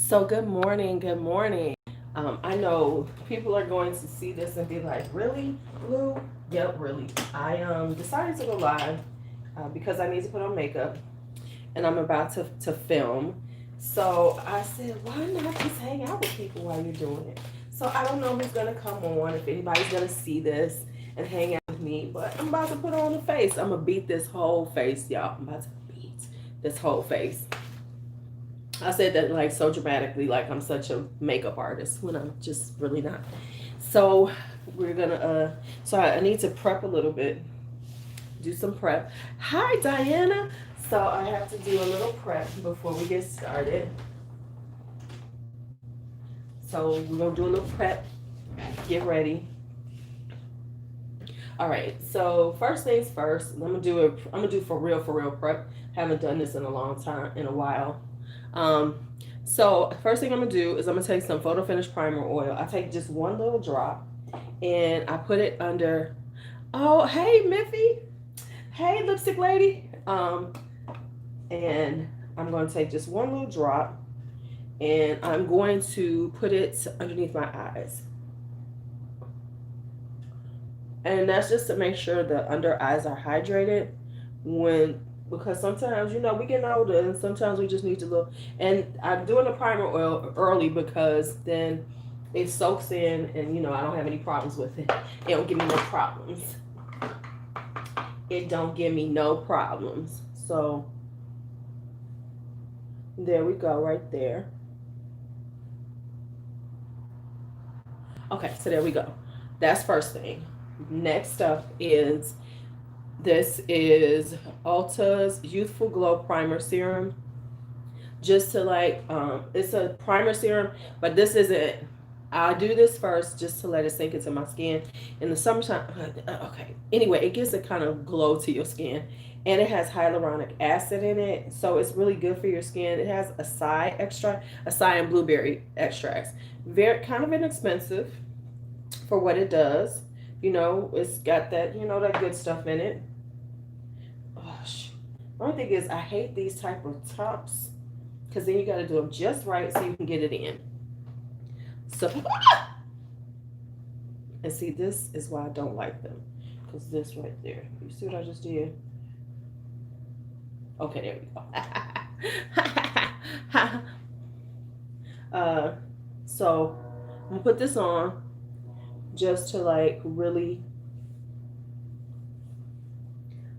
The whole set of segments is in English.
So good morning, good morning. I know people are going to see this and be like, "Really, Blue?" Yep, really. I decided to go live because I need to put on makeup and I'm about to film. So I said, why not just hang out with people while you're doing it? So I don't know who's gonna come on, if anybody's gonna see this and hang out with me, but I'm about to put on a face. I'm gonna beat this whole face, y'all. I'm about to beat this whole face. I said that like so dramatically, like I'm such a makeup artist when I'm just really not. So we're gonna so I need to prep a little bit, do some prep. Hi Diana. So I have to do a little prep before we get started. So we're gonna do a little prep, get ready. All right. So first things first, I'm gonna do for real prep. Haven't done this in a long time, in a while. Um, so first thing I'm gonna do is I'm gonna take some photo finish primer oil. I take just one little drop and I put it under. Oh, hey Miffy. Hey lipstick lady. And I'm gonna take just one little drop and I'm going to put it underneath my eyes. And that's just to make sure the under eyes are hydrated when because sometimes we getting older and sometimes we just need to look. And I'm doing the primer oil early because then it soaks in and I don't have any problems with it. It don't give me no problems. It don't give me no problems. So there we go right there. Okay, so there we go. That's first thing. Next up is this is Ulta's Youthful Glow Primer Serum. Just to it's a primer serum, but this isn't. I do this first just to let it sink into my skin. In the summertime, okay. Anyway, it gives a kind of glow to your skin, and it has hyaluronic acid in it, so it's really good for your skin. It has acai and blueberry extracts. Very kind of inexpensive for what it does. It's got that that good stuff in it. Oh, the only thing is, I hate these type of tops because then you got to do them just right so you can get it in. So, and see, this is why I don't like them because this right there. You see what I just did? Okay, there we go. uh, so I'm gonna put this on just to really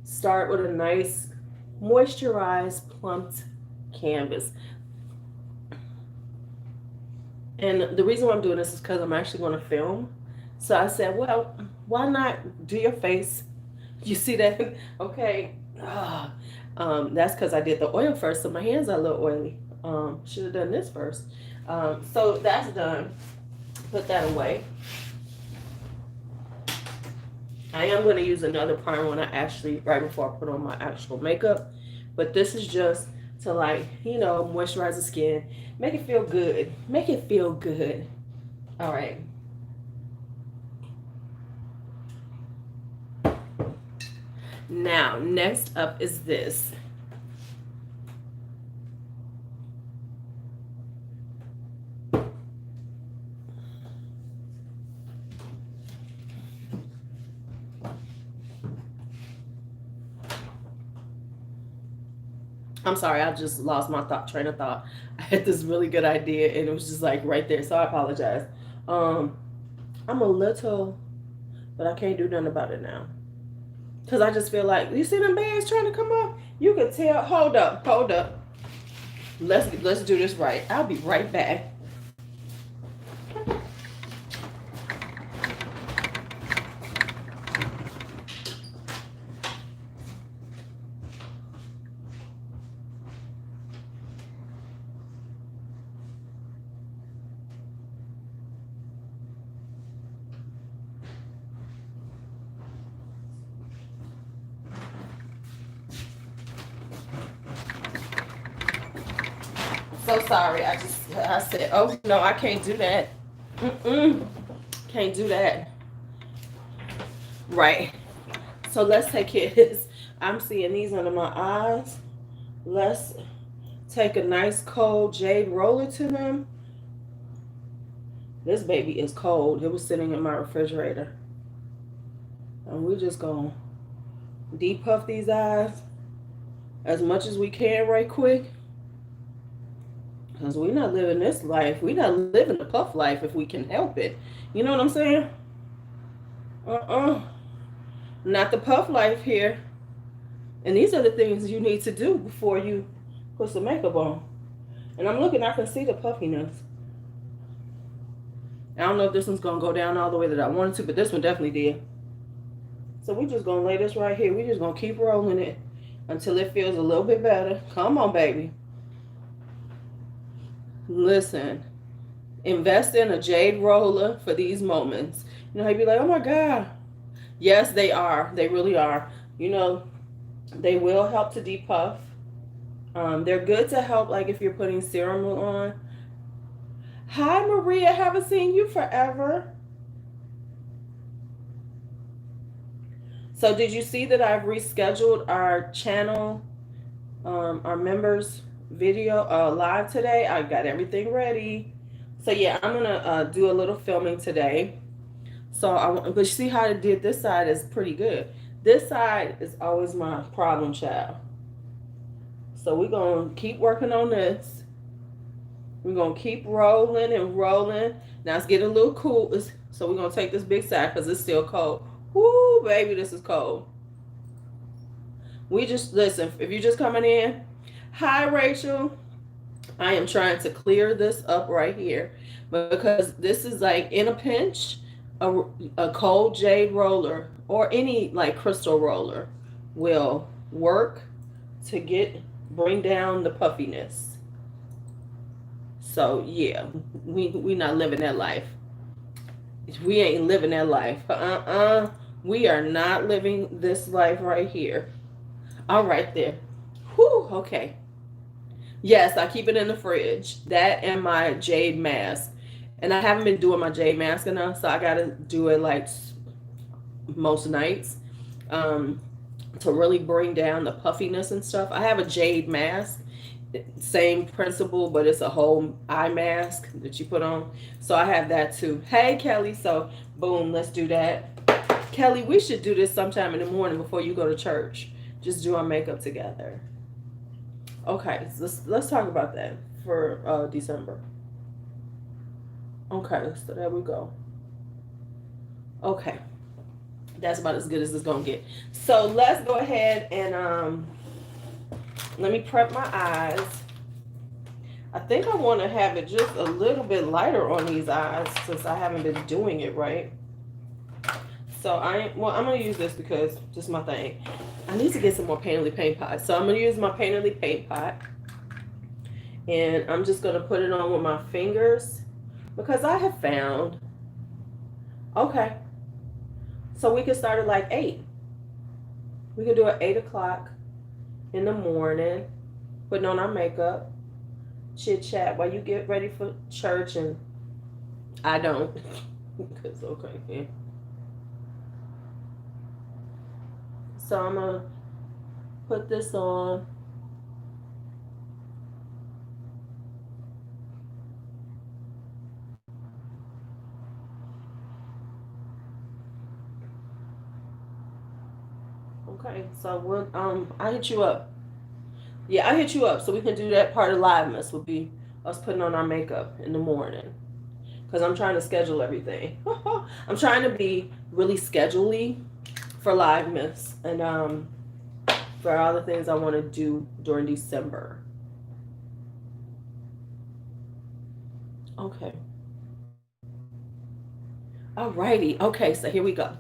start with a nice moisturized plumped canvas. And the reason why I'm doing this is because I'm actually going to film. So I said, well, why not do your face? You see that? Okay. That's because I did the oil first, so my hands are a little oily. Should have done this first. So that's done. Put that away. I am going to use another primer when right before I put on my actual makeup. But this is just to moisturize the skin, make it feel good. Make it feel good. All right. Now, next up is this. I'm sorry, I just lost my train of thought. I had this really good idea and it was just right there. So I apologize. Um, I'm a little, but I can't do nothing about it now. Cause I just feel like you see them bands trying to come up. You can tell. Hold up, hold up. Let's do this right. I'll be right back. So sorry. I said, oh no, I can't do that. Mm-mm. Can't do that. Right. So let's take his. I'm seeing these under my eyes. Let's take a nice cold jade roller to them. This baby is cold. It was sitting in my refrigerator. And we're just going to depuff these eyes as much as we can right quick. Because we're not living this life. We're not living the puff life if we can help it. You know what I'm saying? Not the puff life here. And these are the things you need to do before you put some makeup on. And I'm looking, I can see the puffiness. I don't know if this one's going to go down all the way that I wanted to, but this one definitely did. So we're just going to lay this right here. We're just going to keep rolling it until it feels a little bit better. Come on, baby. Listen, invest in a jade roller for these moments. You know, you'd be like, oh my God. Yes, they are. They really are. You know, they will help to depuff. They're good to help, like if you're putting serum on. Hi, Maria. Haven't seen you forever. So did you see that I've rescheduled our channel, our members video live today? I got everything ready. So yeah, I'm going to do a little filming today. So but you see how I did this side is pretty good. This side is always my problem child. So we're going to keep working on this. We're going to keep rolling and rolling. Now it's getting a little cool. So we're going to take this big side because it's still cold. Woo, baby, this is cold. We just, listen, if you're just coming in, hi, Rachel. I am trying to clear this up right here because this is like in a pinch, a cold jade roller or any like crystal roller will work to bring down the puffiness. So yeah, we not living that life. We ain't living that life. We are not living this life right here. All right there. Whew, okay. Yes, I keep it in the fridge. That and my jade mask. And I haven't been doing my jade mask enough, so I got to do it like most nights to really bring down the puffiness and stuff. I have a jade mask. Same principle, but it's a whole eye mask that you put on. So I have that too. Hey, Kelly. So boom, let's do that. Kelly, we should do this sometime in the morning before you go to church. Just do our makeup together. Okay, so let's talk about that for December. Okay, so there we go. Okay, that's about as good as it's gonna get. So let's go ahead and let me prep my eyes. I think I want to have it just a little bit lighter on these eyes since I haven't been doing it right. So I'm going to use this because just my thing. I need to get some more Painterly paint pot. So I'm going to use my Painterly paint pot. And I'm just going to put it on with my fingers because I have found, okay, so we can start at like 8. We can do it 8 o'clock in the morning, putting on our makeup, chit chat while you get ready for church, and I don't, because okay, yeah. So I'm gonna put this on. Okay, so we'll I hit you up. Yeah, I hit you up so we can do that part of Livemas would be us putting on our makeup in the morning. Because I'm trying to schedule everything. I'm trying to be really schedule-y for Livemas and for all the things I want to do during December. Okay. Alrighty. Okay, so here we go.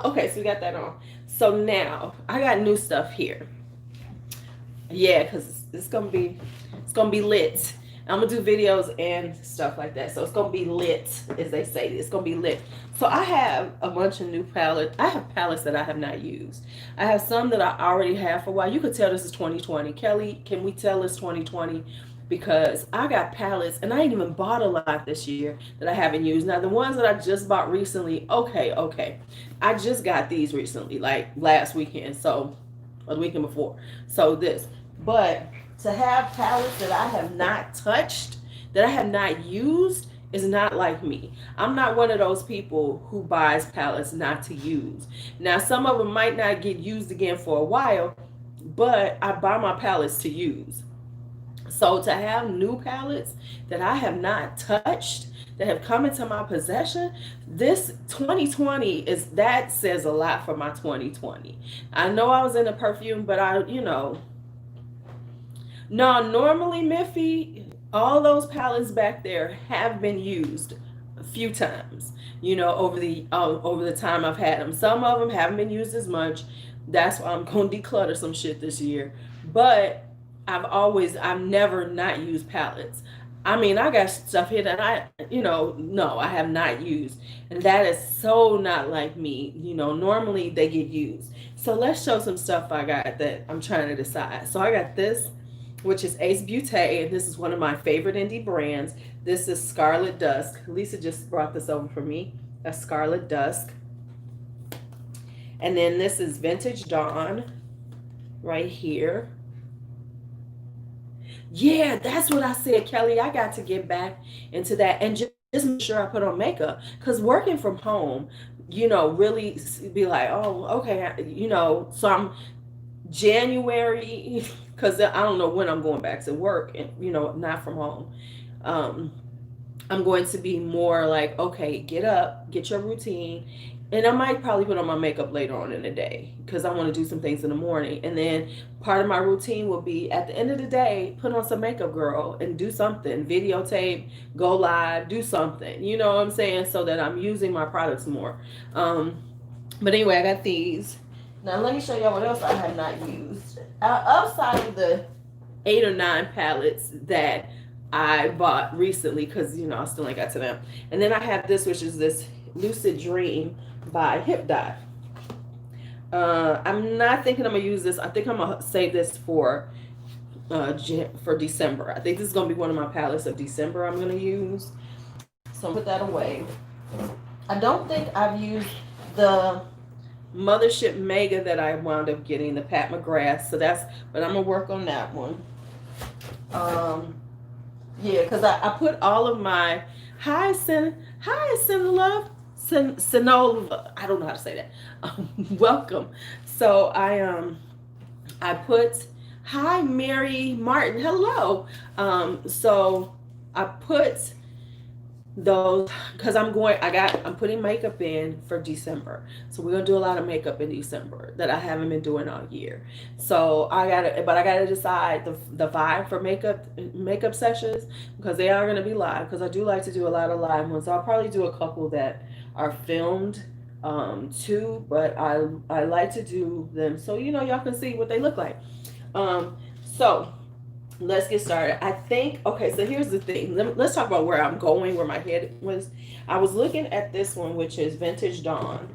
Okay, so we got that on. So now I got new stuff here. Yeah, because it's gonna be lit. I'm gonna do videos and stuff like that. So it's gonna be lit, as they say. It's gonna be lit. So I have a bunch of new palettes. I have palettes that I have not used. I have some that I already have for a while. You could tell this is 2020. Kelly, can we tell it's 2020? Because I got palettes and I ain't even bought a lot this year that I haven't used. Now the ones that I just bought recently, okay. I just got these recently, like last weekend, so or the weekend before. So this. But to have palettes that I have not touched, that I have not used, is not like me. I'm not one of those people who buys palettes not to use. Now, some of them might not get used again for a while, but I buy my palettes to use. So to have new palettes that I have not touched, that have come into my possession, this 2020 is, that says a lot for my 2020. I know I was in a perfume, but no, normally, Miffy, all those palettes back there have been used a few times, over the time I've had them. Some of them haven't been used as much. That's why I'm going to declutter some shit this year. But I've never not used palettes. I mean, I got stuff here that no, I have not used. And that is so not like me. Normally they get used. So let's show some stuff I got that I'm trying to decide. So I got this, which is Ace Beauté, and this is one of my favorite indie brands. This is Scarlet Dusk. Lisa just brought this over for me. That's Scarlet Dusk. And then this is Vintage Dawn right here. Yeah, that's what I said, Kelly. I got to get back into that and just make sure I put on makeup. Because working from home, really be like, oh, okay, so I'm January, because I don't know when I'm going back to work and, not from home. I'm going to be more like, okay, get up, get your routine. And I might probably put on my makeup later on in the day because I want to do some things in the morning. And then part of my routine will be at the end of the day, put on some makeup, girl, and do something, videotape, go live, do something, you know what I'm saying? So that I'm using my products more. But anyway, I got these. Now let me show y'all what else I have not used. Outside of the 8 or 9 palettes that I bought recently, because I still ain't got to them. And then I have this, which is this Lucid Dream by Hip Dot. I'm not thinking I'm gonna use this. I think I'm gonna save this for December. I think this is gonna be one of my palettes of December I'm gonna use. So I'll put that away. I don't think I've used the Mothership Mega that I wound up getting, the Pat McGrath. But I'm gonna work on that one. Yeah, because I put all of my Sinolove. I don't know how to say that. Welcome. So I put hi Mary Martin. Hello. So I put those because I'm putting makeup in for December. So we're gonna do a lot of makeup in December that I haven't been doing all year. So I gotta decide the vibe for makeup sessions, because they are gonna be live, because I do like to do a lot of live ones. I'll probably do a couple that are filmed too, but I like to do them so y'all can see what they look like. So let's get started. I think, okay, so here's the thing. Let's talk about where I'm going, where my head was. I was looking at this one, which is Vintage Dawn.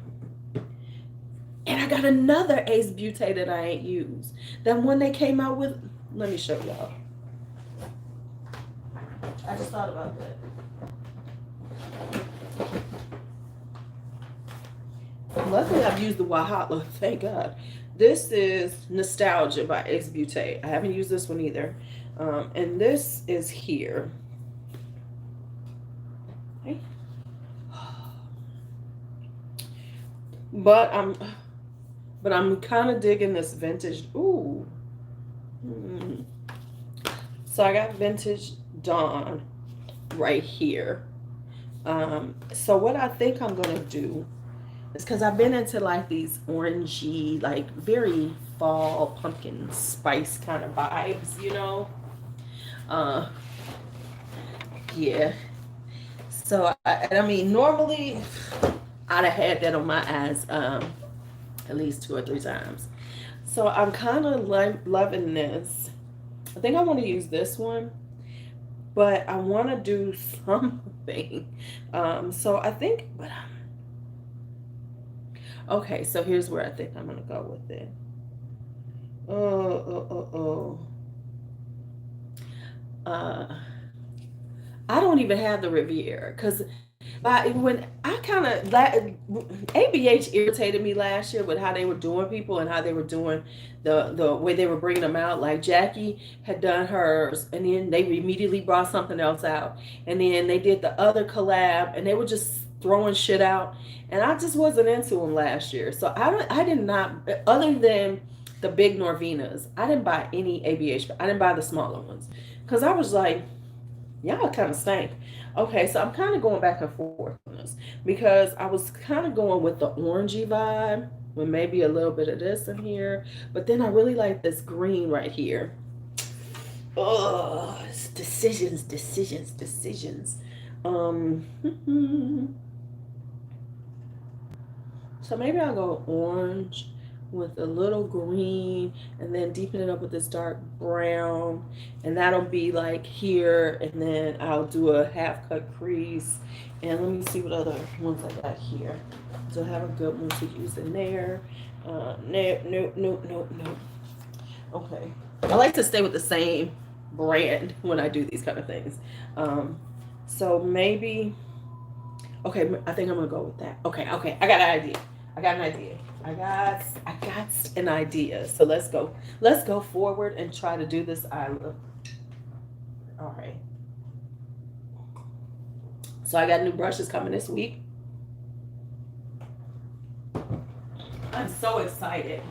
And I got another Ace Beauté that I ain't used. That one they came out with. Let me show y'all. I just thought about that. Luckily, I've used the Wahala. Thank God. This is Nostalgia by Ace Beauté. I haven't used this one either. And this is here. Okay. But I'm kind of digging this vintage. Ooh. So I got Vintage Dawn right here. So what I think I'm gonna do is, because I've been into like these orangey, like very fall pumpkin spice kind of vibes, yeah. So I mean, normally I'd have had that on my eyes at least 2 or 3 times. So I'm kind of loving this. I think I want to use this one, but I want to do something. So I think, okay, so here's where I think I'm gonna go with it. I don't even have the Riviera, because But when I kind of ABH irritated me last year with how they were doing people and how they were doing the way they were bringing them out. Like Jackie had done hers, and then they immediately brought something else out, and then they did the other collab, and they were just throwing shit out, and I just wasn't into them last year. So I did not, other than the big Norvinas, I didn't buy any ABH. I didn't buy the smaller ones because I was like, y'all kind of stank. Okay, so I'm kind of going back and forth on this because I was kind of going with the orangey vibe with maybe a little bit of this in here, but then I really like this green right here. Oh, decisions, decisions, decisions. Um, so maybe I'll go orange with a little green and then deepen it up with this dark brown, and that'll be like here, and then I'll do a half cut crease, and let me see what other ones I got here. So I have a good one to use in there. No, no, no, no, no. Okay, I like to stay with the same brand when I do these kind of things. So maybe, okay, I think I'm gonna go with that. Okay, okay, I got an idea. I got an idea. I got an idea. So let's go. Let's go forward and try to do this eye look. All right. So I got new brushes coming this week. I'm so excited.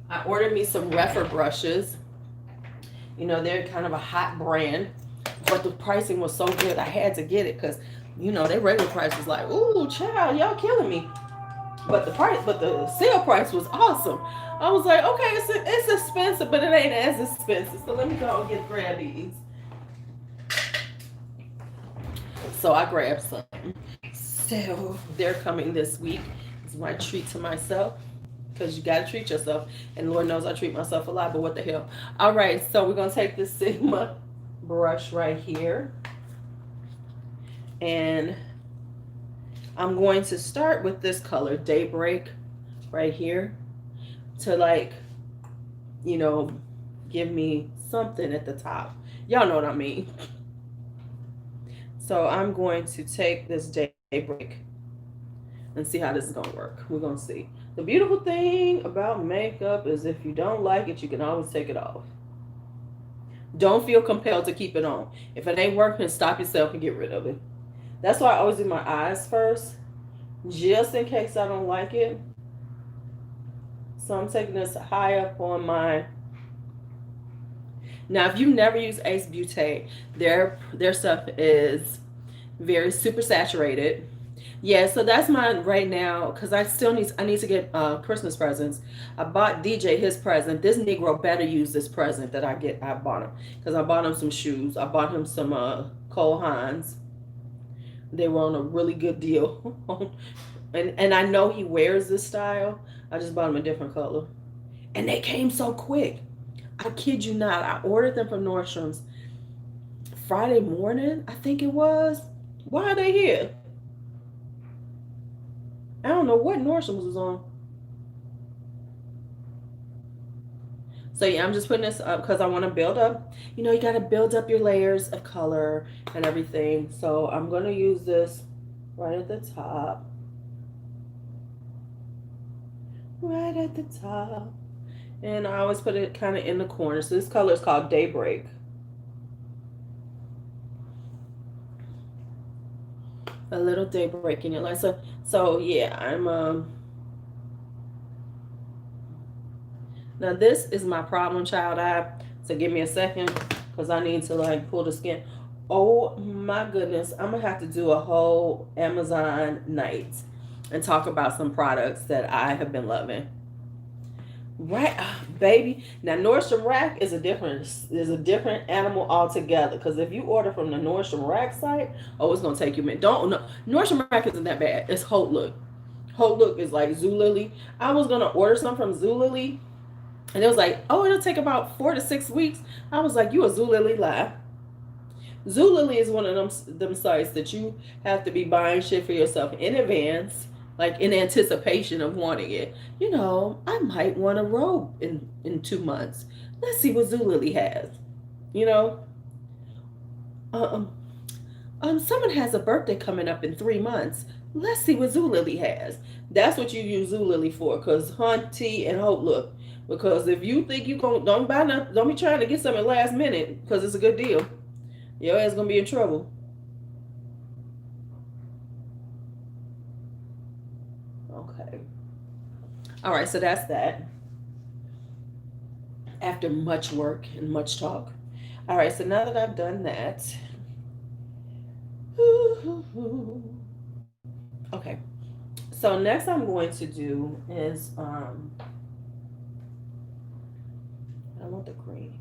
I ordered me some Refer brushes. You know, they're kind of a hot brand, but the pricing was so good I had to get it because, you know, their regular price was like, ooh, child, y'all killing me. But the sale price was awesome. I was like, okay, it's expensive, but it ain't as expensive. So let me go and grab these. So I grabbed some. So they're coming this week. It's my treat to myself because you gotta treat yourself. And Lord knows I treat myself a lot, but what the hell? All right, so we're gonna take this Sigma brush right here, and I'm going to start with this color, Daybreak, right here, to like, you know, give me something at the top. Y'all know what I mean. So I'm going to take this Daybreak and see how this is gonna work. We're gonna see. The beautiful thing about makeup is if you don't like it, you can always take it off. Don't feel compelled to keep it on. If it ain't working, stop yourself and get rid of it. That's why I always do my eyes first, just in case I don't like it. So I'm taking this high up on my. Now, if you've never used Ace Beauté, their stuff is very super saturated. Yeah, so that's mine right now because I need to get Christmas presents. I bought DJ his present. This Negro better use this present that I bought him because I bought him some shoes. I bought him some Cole Haans. They were on a really good deal. and I know he wears this style. I just bought him a different color. And they came so quick. I kid you not. I ordered them from Nordstrom's Friday morning, I think it was. Why are they here? I don't know what Nordstrom's was on. So yeah, I'm just putting this up because I want to build up. You know, you got to build up your layers of color and everything. So I'm going to use this right at the top. Right at the top. And I always put it kind of in the corner. So this color is called Daybreak. A little daybreak in your life. So yeah, I'm now this is my problem child eye. So give me a second because I need to like pull the skin. Oh my goodness, I'm gonna have to do a whole Amazon night and talk about some products that I have been loving. Right, baby. Now Nordstrom Rack is a different animal altogether. Because if you order from the Nordstrom Rack site, oh, it's gonna take you a minute. Don't no, Nordstrom Rack isn't that bad. It's Haute Look. Haute Look is like Zulily. I was gonna order some from Zulily, and it was like, oh, it'll take about 4 to 6 weeks. I was like, you a Zulily lie. Zulily is one of them sites that you have to be buying shit for yourself in advance, like in anticipation of wanting it. You know, I might want a robe in 2 months. Let's see what Zulily has. You know, um, Someone has a birthday coming up in 3 months. Let's see what Zulily has. That's what you use Zulily for, because Hunt, T, and Hope look. Because if you think you don't buy nothing, don't be trying to get something last minute because it's a good deal. Your ass gonna be in trouble. Okay. All right, so that's that. After much work and much talk. All right, so now that I've done that, okay. So next I'm going to do is I want the green.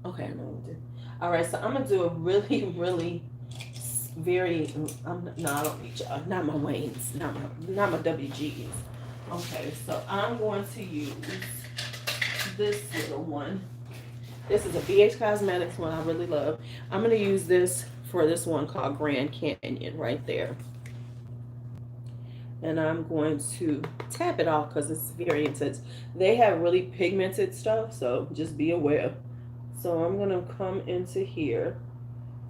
Okay, I know what to do. All right, so I'm gonna do a really, really very. No, I don't need y'all. Not my Waynes. Not my WGs. Okay, so I'm going to use this little one. This is a BH Cosmetics one I really love. I'm gonna use this for this one called Grand Canyon right there. And I'm going to tap it off because it's very intense. They have really pigmented stuff, so just be aware. So I'm gonna come into here,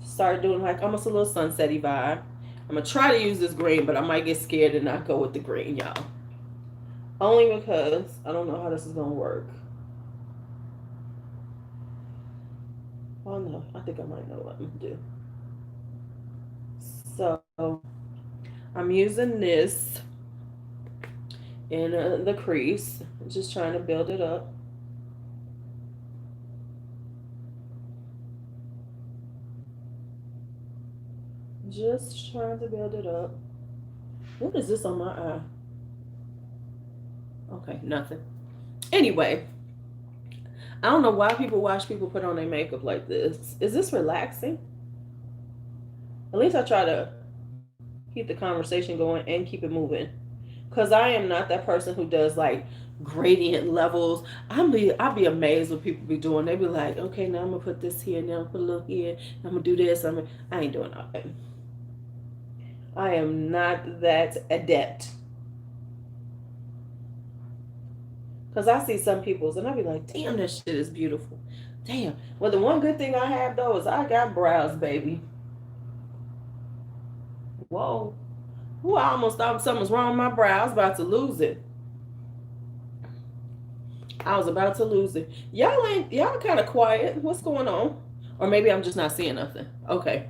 start doing like almost a little sunsetty vibe. I'm gonna try to use this green, but I might get scared and not go with the green, y'all. Only because I don't know how this is gonna work. Oh no, I think I might know what I'm gonna do. So I'm using this in the crease, just trying to build it up. Just trying to build it up. What is this on my eye? Okay, nothing. Anyway, I don't know why people watch people put on their makeup like this. Is this relaxing? At least I try to keep the conversation going and keep it moving. Because I am not that person who does like gradient levels. I'd be amazed what people be doing. They be like, okay, now I'm gonna put this here, now I'm gonna put a little here, I'm gonna do this. I ain't doing all that. I am not that adept. Because I see some people's and I be like, damn, that shit is beautiful. Damn. Well, the one good thing I have though is I got brows, baby. Whoa. Ooh, I almost thought something was wrong with my brow. I was about to lose it. I was about to lose it. Y'all kind of quiet. What's going on? Or maybe I'm just not seeing nothing. Okay.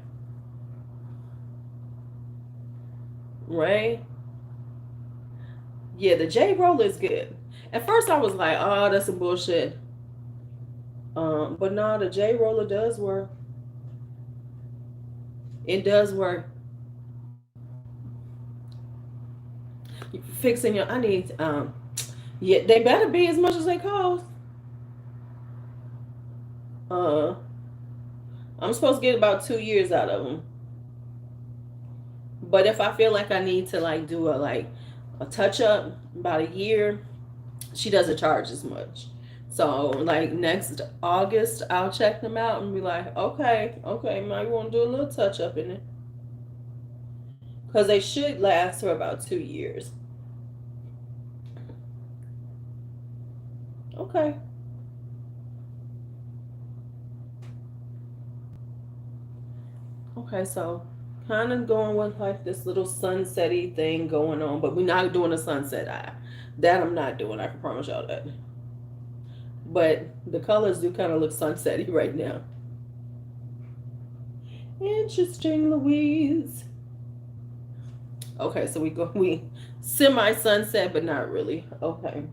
Right? Yeah, the J roller is good. At first I was like, oh, that's some bullshit. But no, the J roller does work. It does work. Fixing your, I need, yeah, they better be as much as they cost. Uh, I'm supposed to get about 2 years out of them. But if I feel like I need to like do a touch up about a year, she doesn't charge as much. So like next August, I'll check them out and be like, okay, might want to do a little touch up in it because they should last for about 2 years. Okay. Okay, so kind of going with like this little sunsetty thing going on, but we're not doing a sunset eye. That I'm not doing. I can promise y'all that. But the colors do kind of look sunsetty right now. Interesting, Louise. Okay, so we semi sunset, but not really. Okay.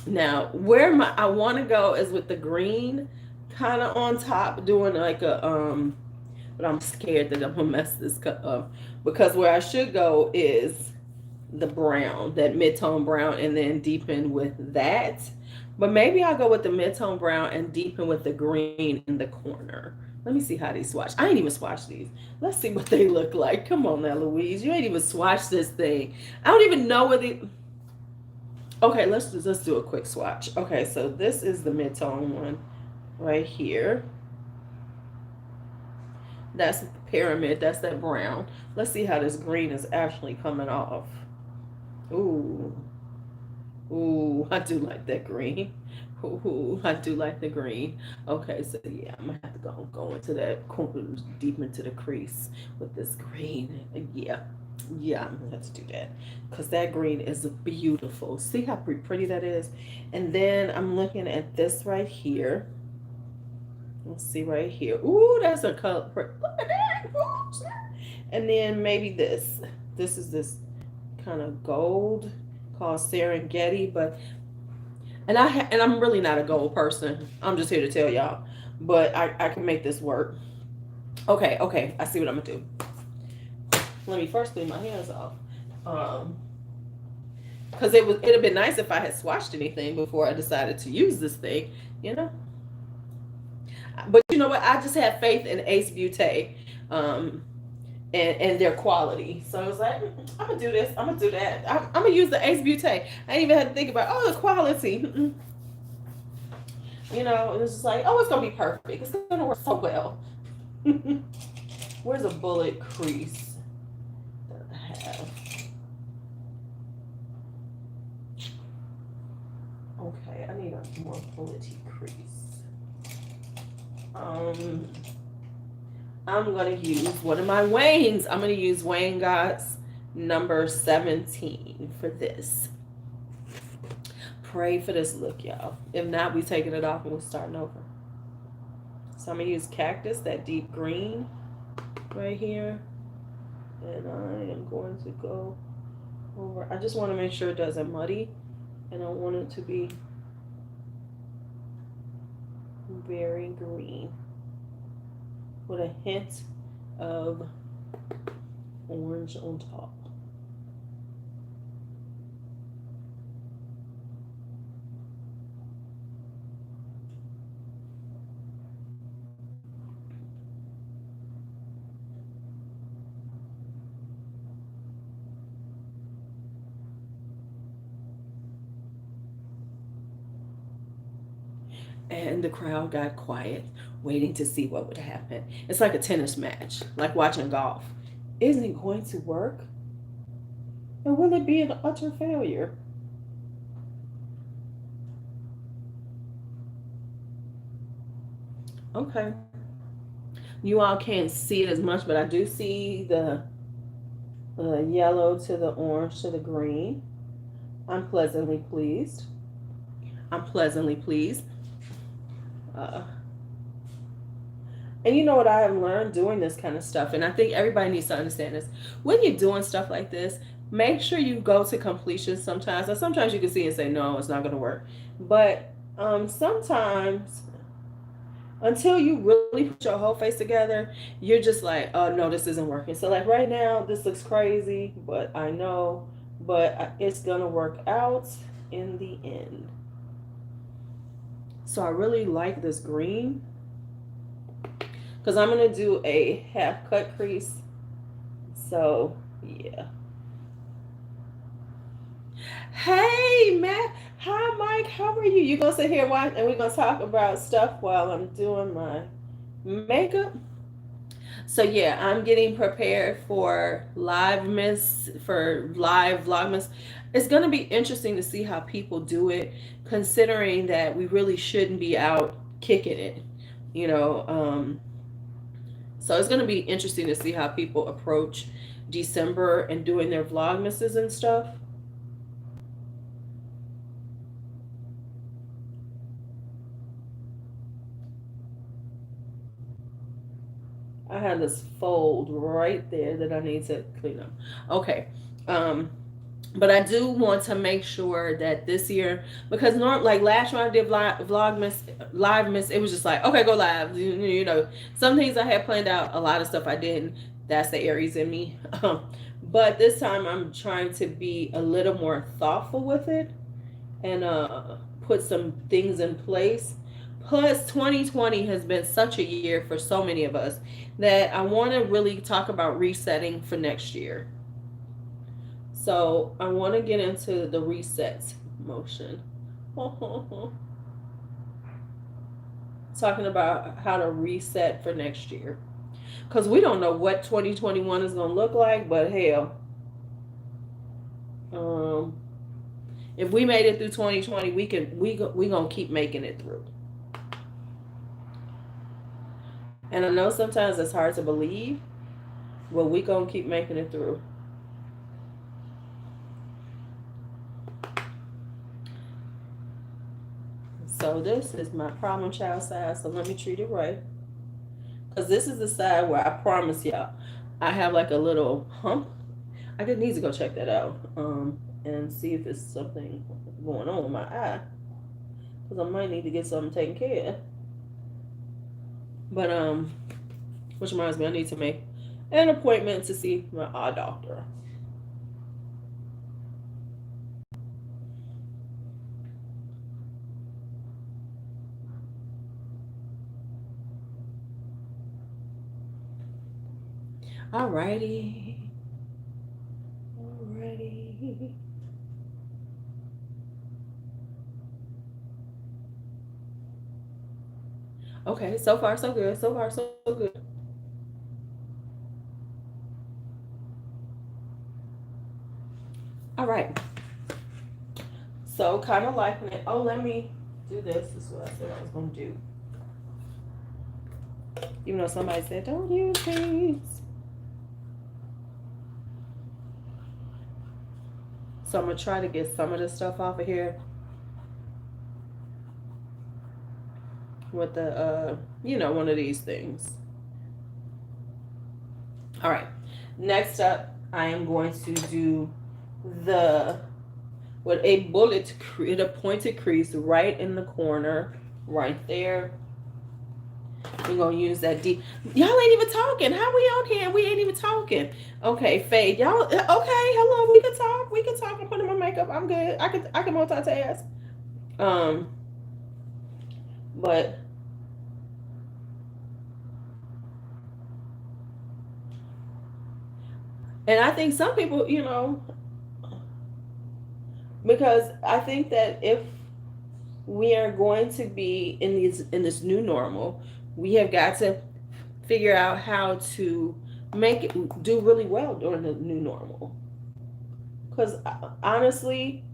Now, where I want to go is with the green kind of on top, doing like but I'm scared that I'm gonna mess this up because where I should go is the brown, that mid-tone brown, and then deepen with that. But maybe I'll go with the mid-tone brown and deepen with the green in the corner. Let me see how these swatch. I ain't even swatched these. Let's see what they look like. Come on now, Louise. You ain't even swatched this thing. I don't even know what they. Okay, let's do a quick swatch. Okay, so this is the mid-tone one right here. That's pyramid. That's that brown. Let's see how this green is actually coming off. Ooh. Ooh, I do like that green. Ooh, I do like the green. Okay, so yeah, I'm gonna have to go into that deep into the crease with this green. Yeah, yeah, I'm gonna have to do that because that green is beautiful. See how pretty that is? And then I'm looking at this right here. Let's see right here. Ooh, that's a color. Look at that. Ooh, snap. And then maybe this. This is this kind of gold called Serengeti, but and I'm really not a gold person. I'm just here to tell y'all, but I can make this work. Okay, okay. I see what I'm gonna do. Let me first clean my hands off. Um, because it'd have been nice if I had swatched anything before I decided to use this thing, you know. But you know what? I just have faith in Ace Beauté, um, and their quality. So I was like, I'm gonna do this. I'm gonna do that. I'm gonna use the Ace Beauté. I didn't even have to think about the quality. You know, it's just like, it's gonna be perfect. It's gonna work so well. Where's a bullet crease that I have? Okay, I need a more bullety crease. I'm gonna use one of my Wangs. I'm gonna use Wayne Gott's number 17 for this. Pray for this look, y'all. If not, we taking it off and we're starting over. So I'm gonna use Cactus, that deep green right here. And I am going to go over. I just want to make sure it doesn't muddy. And I want it to be very green with a hint of orange on top. And the crowd got quiet, waiting to see what would happen. It's like a tennis match, like watching golf. Isn't it going to work? Or will it be an utter failure? Okay. You all can't see it as much, but I do see the yellow to the orange to the green. I'm pleasantly pleased. I'm pleasantly pleased. Uh, and you know what I have learned doing this kind of stuff, and I think everybody needs to understand this. When you're doing stuff like this, make sure you go to completion sometimes. And sometimes you can see and say, no, it's not going to work. But sometimes, until you really put your whole face together, you're just like, oh, no, this isn't working. So, like right now, this looks crazy, but I know, but it's going to work out in the end. So I really like this green because I'm going to do a half cut crease. So, yeah. Hey, Matt. Hi, Mike. How are you? You going to sit here and watch, and we're going to talk about stuff while I'm doing my makeup? So, yeah, I'm getting prepared for live Vlogmas. It's going to be interesting to see how people do it, considering that we really shouldn't be out kicking it, you know. So it's going to be interesting to see how people approach December and doing their Vlogmases and stuff. I have this fold right there that I need to clean up. Okay. But I do want to make sure that this year, because like last year I did live miss, it was just like, okay, go live. You know, some things I had planned out, a lot of stuff I didn't. That's the Aries in me. But this time I'm trying to be a little more thoughtful with it and put some things in place. Plus, 2020 has been such a year for so many of us that I want to really talk about resetting for next year. So I want to get into the reset motion. Talking about how to reset for next year. Because we don't know what 2021 is going to look like, but hell. If we made it through 2020, we gonna keep making it through. And I know sometimes it's hard to believe, but we gonna keep making it through. So this is my problem child side. So let me treat it right, because this is the side where I promise y'all, I have like a little hump. I could need to go check that out, and see if it's something going on with my eye, because I might need to get something taken care of. But which reminds me, I need to make an appointment to see my eye doctor. Alrighty. Alrighty. Okay, so far so good. So far so good. All right. So kind of liking it. Oh, let me do this. This is what I said I was gonna do. Even though somebody said don't use these. So I'm gonna try to get some of this stuff off of here with the one of these things. All right. Next up, I am going to do the with a bullet, a pointed crease right in the corner, right there. We're gonna use that deep. Y'all ain't even talking. How we on here? We ain't even talking. Okay, Faye. Y'all okay? Hello. We can talk. We can talk. I'm putting my makeup. I'm good. I can multitask. Um, but and I think some people, because I think that if we are going to be in this new normal, we have got to figure out how to make it do really well during the new normal. Because honestly,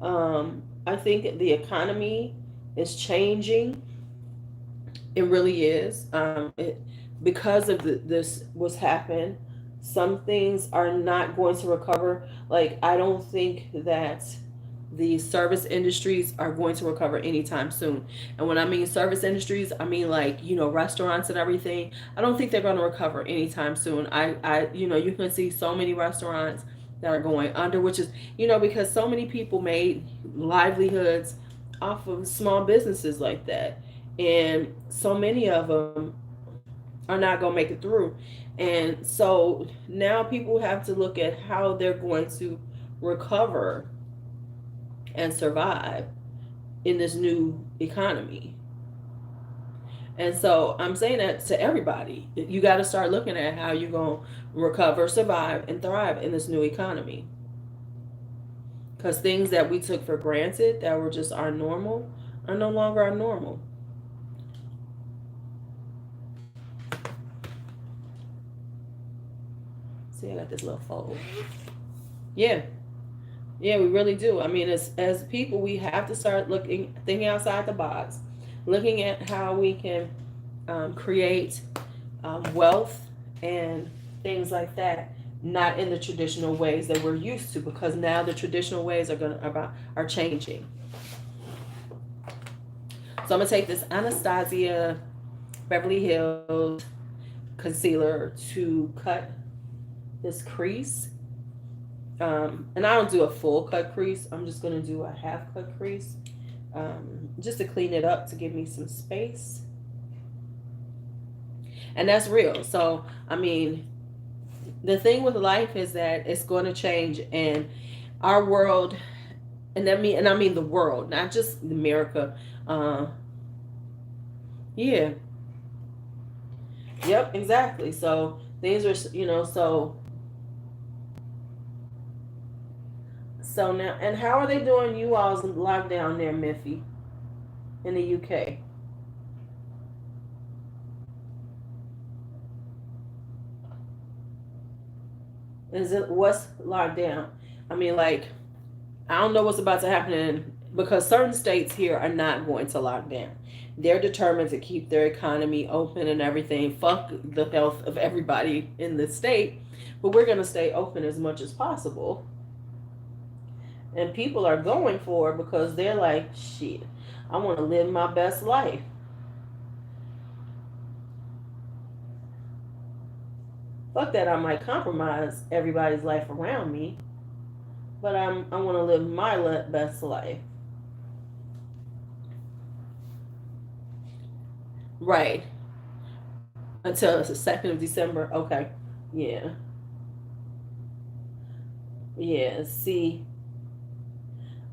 I think the economy is changing. It really is. Because of this what's happened, some things are not going to recover. Like I don't think that the service industries are going to recover anytime soon. And when I mean service industries, I mean like, restaurants and everything. I don't think they're going to recover anytime soon. You can see so many restaurants that are going under, which is, because so many people made livelihoods off of small businesses like that. And so many of them are not going to make it through. And so now people have to look at how they're going to recover and survive in this new economy. And so I'm saying that to everybody. You got to start looking at how you're going to recover, survive, and thrive in this new economy. Because things that we took for granted that were just our normal are no longer our normal. See, I got this little fold. Yeah. Yeah, we really do. I mean, as people, we have to start thinking outside the box, looking at how we can create wealth and things like that, not in the traditional ways that we're used to, because now the traditional ways are changing. So I'm gonna take this Anastasia Beverly Hills concealer to cut this crease. And I don't do a full cut crease. I'm just going to do a half cut crease, just to clean it up, to give me some space. And that's real. So, I mean, the thing with life is that it's going to change, and our world, and I mean the world, not just America. Yeah. Yep, exactly. So things are, so now, and how are they doing you all's lockdown there, Miffy, in the UK? Is it what's locked down? I mean, like, I don't know what's about to happen because certain states here are not going to lock down. They're determined to keep their economy open and everything. Fuck the health of everybody in the state, but we're going to stay open as much as possible. And people are going for it because they're like, shit, I want to live my best life. Fuck that, I might compromise everybody's life around me, but I want to live my best life. Right. Until the 2nd of December. Okay. Yeah. Yeah. See,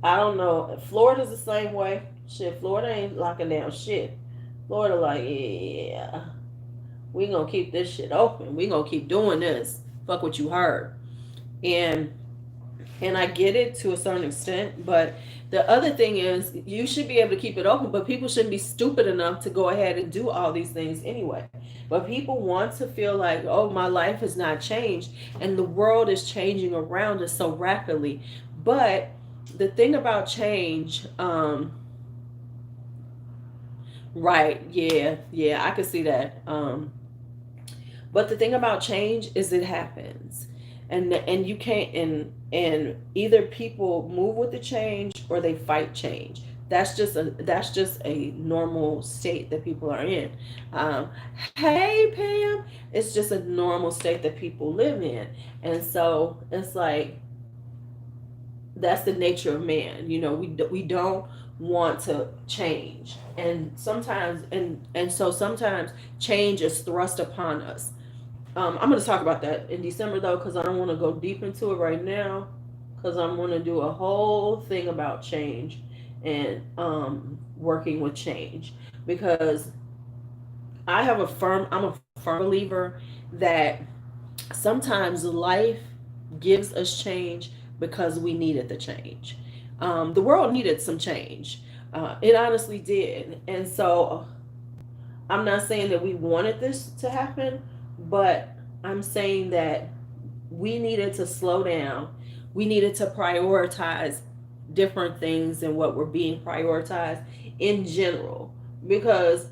I don't know. Florida's the same way. Shit, Florida ain't locking down shit. Florida, like, yeah, we gonna keep this shit open. We gonna keep doing this. Fuck what you heard. And I get it to a certain extent, but the other thing is you should be able to keep it open, but people shouldn't be stupid enough to go ahead and do all these things anyway. But people want to feel like, oh, my life has not changed, and the world is changing around us so rapidly. But the thing about change, right, yeah, yeah, I could see that. But the thing about change is it happens, and you can't, and either people move with the change or they fight change. That's just a normal state that people are in. Um, hey Pam, it's just a normal state that people live in, and so it's like that's the nature of man. We don't want to change, and sometimes and so sometimes change is thrust upon us. I'm going to talk about that in December though, because I don't want to go deep into it right now, because I'm going to do a whole thing about change and working with change, because I'm a firm believer that sometimes life gives us change because we needed the change. The world needed some change. It honestly did. And so I'm not saying that we wanted this to happen, but I'm saying that we needed to slow down. We needed to prioritize different things than what were being prioritized in general, because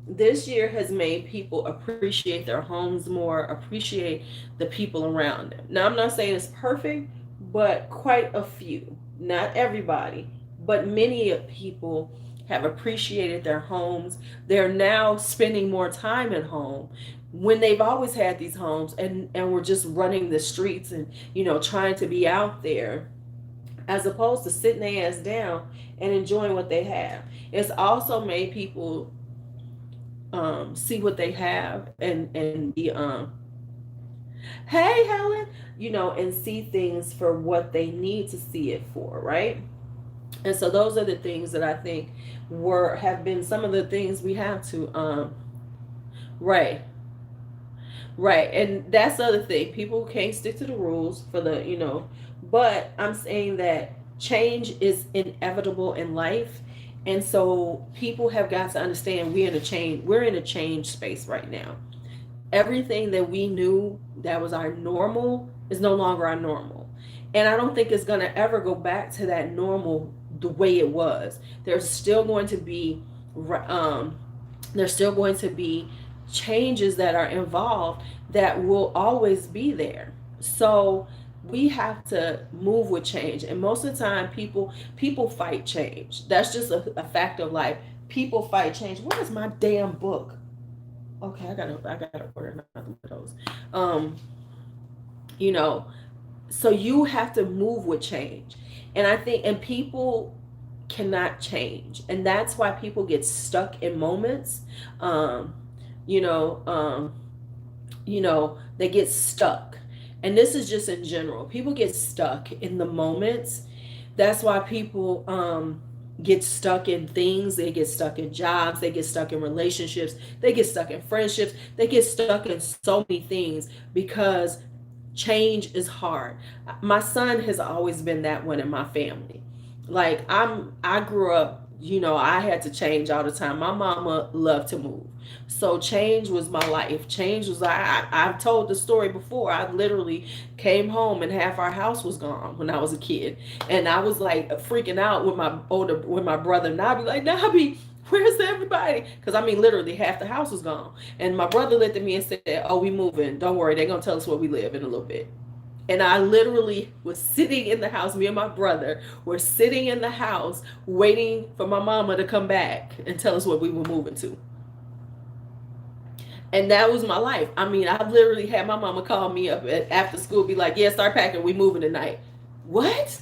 this year has made people appreciate their homes more, appreciate the people around them. Now, I'm not saying it's perfect, but quite a few, not everybody, but many people have appreciated their homes. They're now spending more time at home when they've always had these homes, and we're just running the streets and trying to be out there, as opposed to sitting their ass down and enjoying what they have. It's also made people see what they have, and be hey Helen, and see things for what they need to see it for, right? And so those are the things that I think were have been some of the things we have to right. Right, and that's the other thing. People can't stick to the rules for but I'm saying that change is inevitable in life. And so people have got to understand we're in a change space right now. Everything that we knew that was our normal is no longer our normal. And I don't think it's going to ever go back to that normal the way it was. There's still going to be um there's still going to be changes that are involved that will always be there. So we have to move with change, and most of the time people fight change. That's just a fact of life. People fight change. What is my damn book? Okay, I gotta order another one of those. um you know so you have to move with change, and I think and people cannot change, and that's why people get stuck in moments. um you know um they get stuck, and this is just in general. People get stuck in the moments. That's why people get stuck in things. They get stuck in jobs, they get stuck in relationships, they get stuck in friendships, they get stuck in so many things because change is hard. My son has always been that one in my family. Like I grew up you know, I had to change all the time. My mama loved to move. So change was my life. Change was, I've told the story before. I literally came home and half our house was gone when I was a kid. And I was like freaking out with my brother. And I'd be like, Nobby, where's everybody? Because I mean, literally half the house was gone. And my brother looked at me and said, oh, we moving. Don't worry. They're going to tell us where we live in a little bit. And I literally was sitting in the house. Me and my brother were sitting in the house waiting for my mama to come back and tell us what we were moving to. And that was my life. I mean, I literally had my mama call me up after school, be like, yeah, start packing. We moving tonight. What?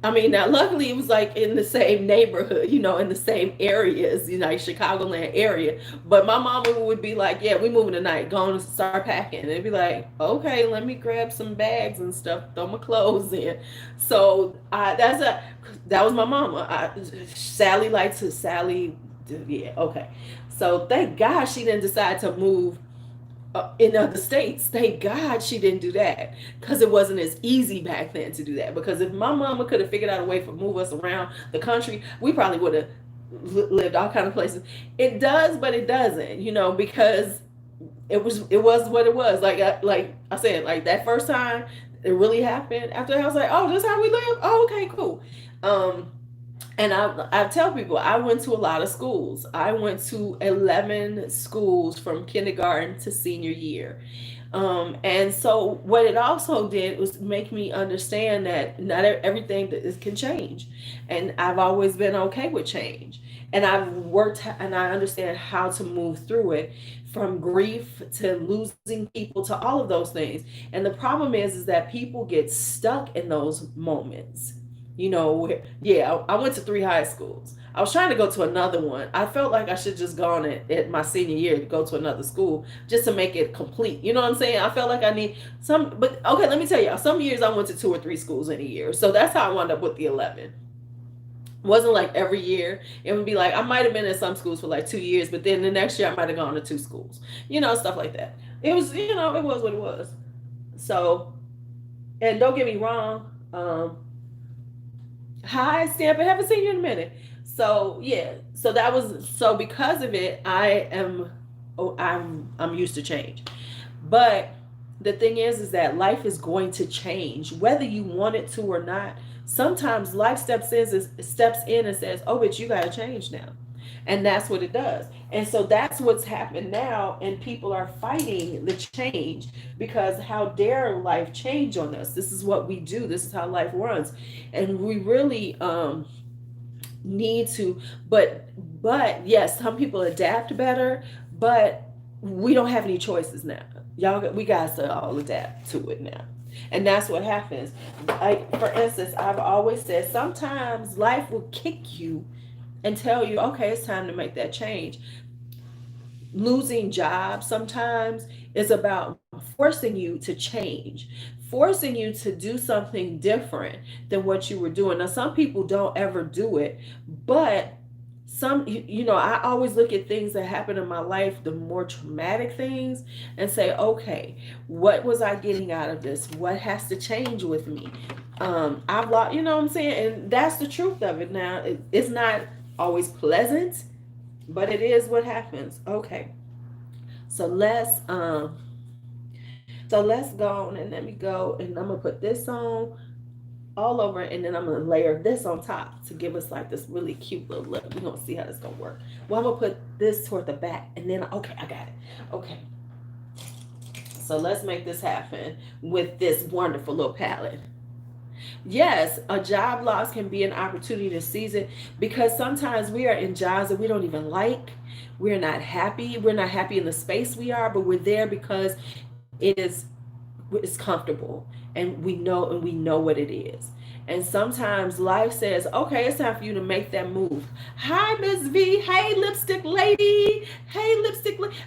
I mean, now luckily it was like in the same neighborhood, you know, in the same areas, you know, like Chicagoland area. But my mama would be like, "Yeah, we moving tonight. Going to start packing." And it'd be like, "Okay, let me grab some bags and stuff, throw my clothes in." So that was my mama. Sally likes to Sally. Yeah, okay. So thank God she didn't decide to move in other states. Thank God she didn't do that, because it wasn't as easy back then to do that. Because if my mama could have figured out a way to move us around the country, we probably would have lived all kind of places. It does, but it doesn't, you know, because it was what it was. Like I said, like that first time it really happened. After that, I was like, oh, this is how we live. Oh, okay, cool. Um, and I tell people I went to a lot of schools. I went to 11 schools from kindergarten to senior year. And so what it also did was make me understand that not everything that is can change. And I've always been okay with change. And I've worked and I understand how to move through it, from grief to losing people to all of those things. And the problem is that people get stuck in those moments. You know, yeah, I went to three high schools. I was trying to go to another one. I felt like I should just gone at my senior year to go to another school just to make it complete. You know what I'm saying? I felt like I need some, but okay, let me tell y'all. Some years I went to two or three schools in a year, so that's how I wound up with the 11. Wasn't like every year. It would be like I might have been in some schools for like 2 years, but then the next year I might have gone to two schools. You know, stuff like that. It was, you know, it was what it was. So, and don't get me wrong. Hi, Stamp. I haven't seen you in a minute. So yeah, so that was so because of it, I am, oh, I'm used to change. But the thing is that life is going to change whether you want it to or not. Sometimes life steps in and says, "Oh, but you got to change now." And that's what it does. And so that's what's happened now, and people are fighting the change because how dare life change on us? This is what we do. This is how life runs. And we really need to, but yes, some people adapt better, but we don't have any choices now. Y'all, we got to all adapt to it now. And that's what happens. Like, for instance, I've always said sometimes life will kick you and tell you, okay, it's time to make that change. Losing jobs sometimes is about forcing you to change, forcing you to do something different than what you were doing. Now, some people don't ever do it, but you know, I always look at things that happen in my life, the more traumatic things, and say, okay, what was I getting out of this? What has to change with me? I've lost, you know what I'm saying? And that's the truth of it. Now, it's not always pleasant, but it is what happens. Okay. So let's go on and let me go, and I'm gonna put this on all over, and then I'm gonna layer this on top to give us like this really cute little look. We're gonna see how this gonna work. Well, I'm gonna put this toward the back, and then okay, I got it. Okay, so let's make this happen with this wonderful little palette. Yes, a job loss can be an opportunity to seize it, because sometimes we are in jobs that we don't even like. We're not happy. We're not happy in the space we are, but we're there because it is it's comfortable, and we know what it is. And sometimes life says, okay, it's time for you to make that move. Hi, Miss V. Hey, lipstick lady. Hey,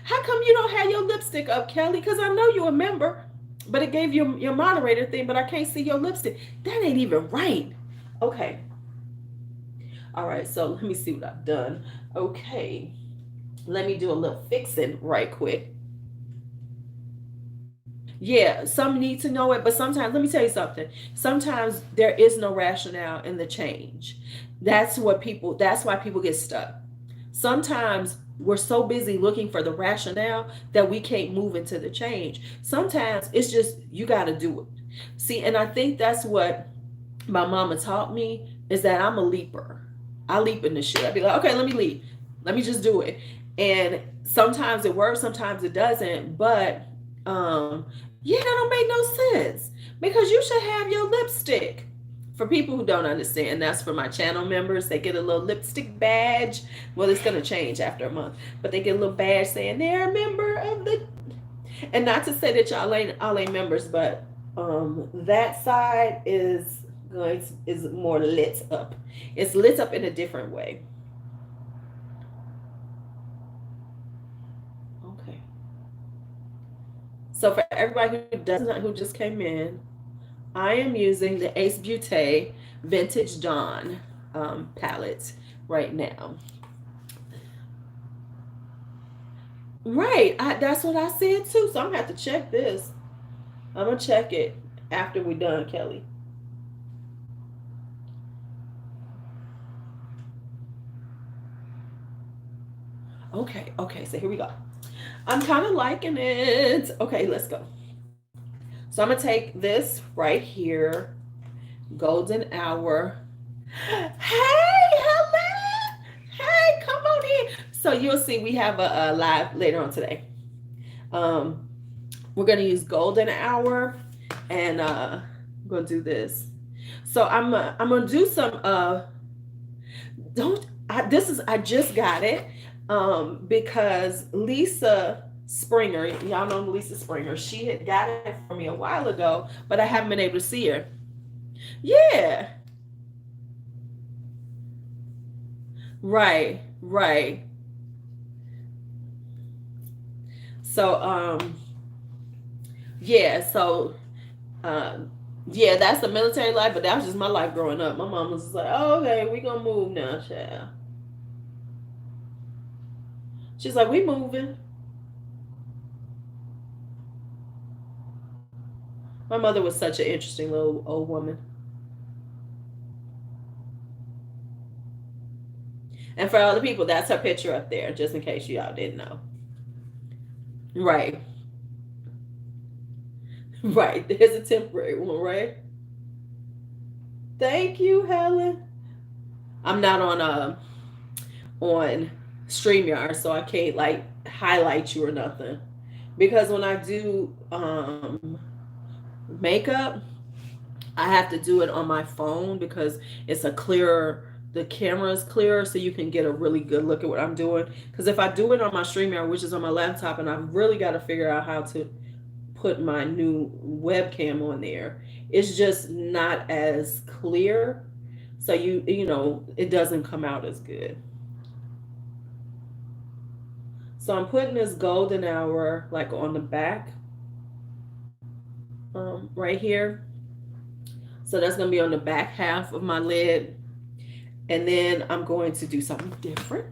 how come you don't have your lipstick up, Kelly? Because I know you're a member, but it gave you your moderator thing, but I can't see your lipstick. That ain't even right. Okay. All right, so let me see what I've done. Okay. Let me do a little fixing right quick. Yeah, some need to know it, but sometimes, let me tell you something. Sometimes there is no rationale in the change. That's why people get stuck. Sometimes we're so busy looking for the rationale that we can't move into the change. Sometimes it's just, you got to do it. See, and I think that's what my mama taught me, is that I'm a leaper. I leap in the shit. I'd be like, okay, let me leap. Let me just do it. And sometimes it works, sometimes it doesn't. But yeah, that don't make no sense. Because you should have your lipstick. For people who don't understand, that's for my channel members. They get a little lipstick badge. Well, it's gonna change after a month, but they get a little badge saying they're a member of the. And not to say that y'all ain't all ain't members, but that side is more lit up. It's lit up in a different way. Okay. So for everybody who doesn't, who just came in, I am using the Ace Beauté Vintage Dawn palette right now. Right, that's what I said too. So I'm gonna have to check this. I'm gonna check it after we're done, Kelly. Okay, okay, so here we go. I'm kind of liking it. Okay, let's go. So I'm gonna take this right here, golden hour. Hey, hello. Hey, come on in. So you'll see we have a live later on today. Um, we're gonna use golden hour, and I'm gonna do this. So I'm gonna do some don't I, this is I just got it because Lisa Springer, y'all know Lisa Springer, she had got it for me a while ago, but I haven't been able to see her. Yeah, right, right. So yeah, so um yeah, that's the military life, but that was just my life growing up. My mom was just like, oh, okay, we gonna move now, child. She's like, we moving. My mother was such an interesting little old woman. And for all the people, that's her picture up there, just in case y'all didn't know. Right, right. There's a temporary one, right? Thank you, Helen. I'm not on StreamYard, so I can't like highlight you or nothing. Because when I do makeup, I have to do it on my phone because it's a clearer, the camera is clearer, so you can get a really good look at what I'm doing. Because if I do it on my StreamYard, which is on my laptop, and I've really got to figure out how to put my new webcam on there, it's just not as clear. So it doesn't come out as good. So I'm putting this golden hour like on the back, right here. So that's gonna be on the back half of my lid. And then I'm going to do something different.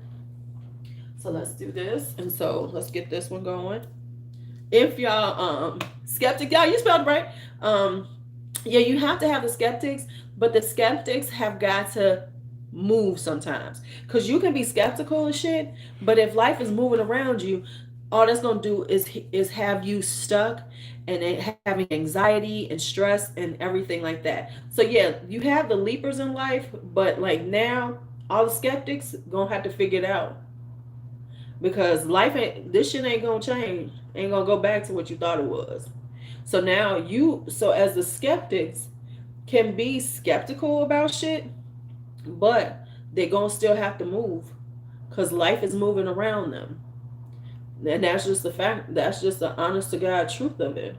So let's do this. And so let's get this one going. If y'all skeptic, y'all, you spelled it right. Yeah, you have to have the skeptics, but the skeptics have got to move sometimes. Cause you can be skeptical and shit, but if life is moving around you, all that's gonna do is have you stuck and having anxiety and stress and everything like that. So yeah, you have the leapers in life, but like now, all the skeptics gonna have to figure it out because life ain't this shit ain't gonna change. Ain't gonna go back to what you thought it was. So now so as the skeptics can be skeptical about shit, but they're gonna still have to move because life is moving around them. And that's just the fact. That's just the honest to God truth of it.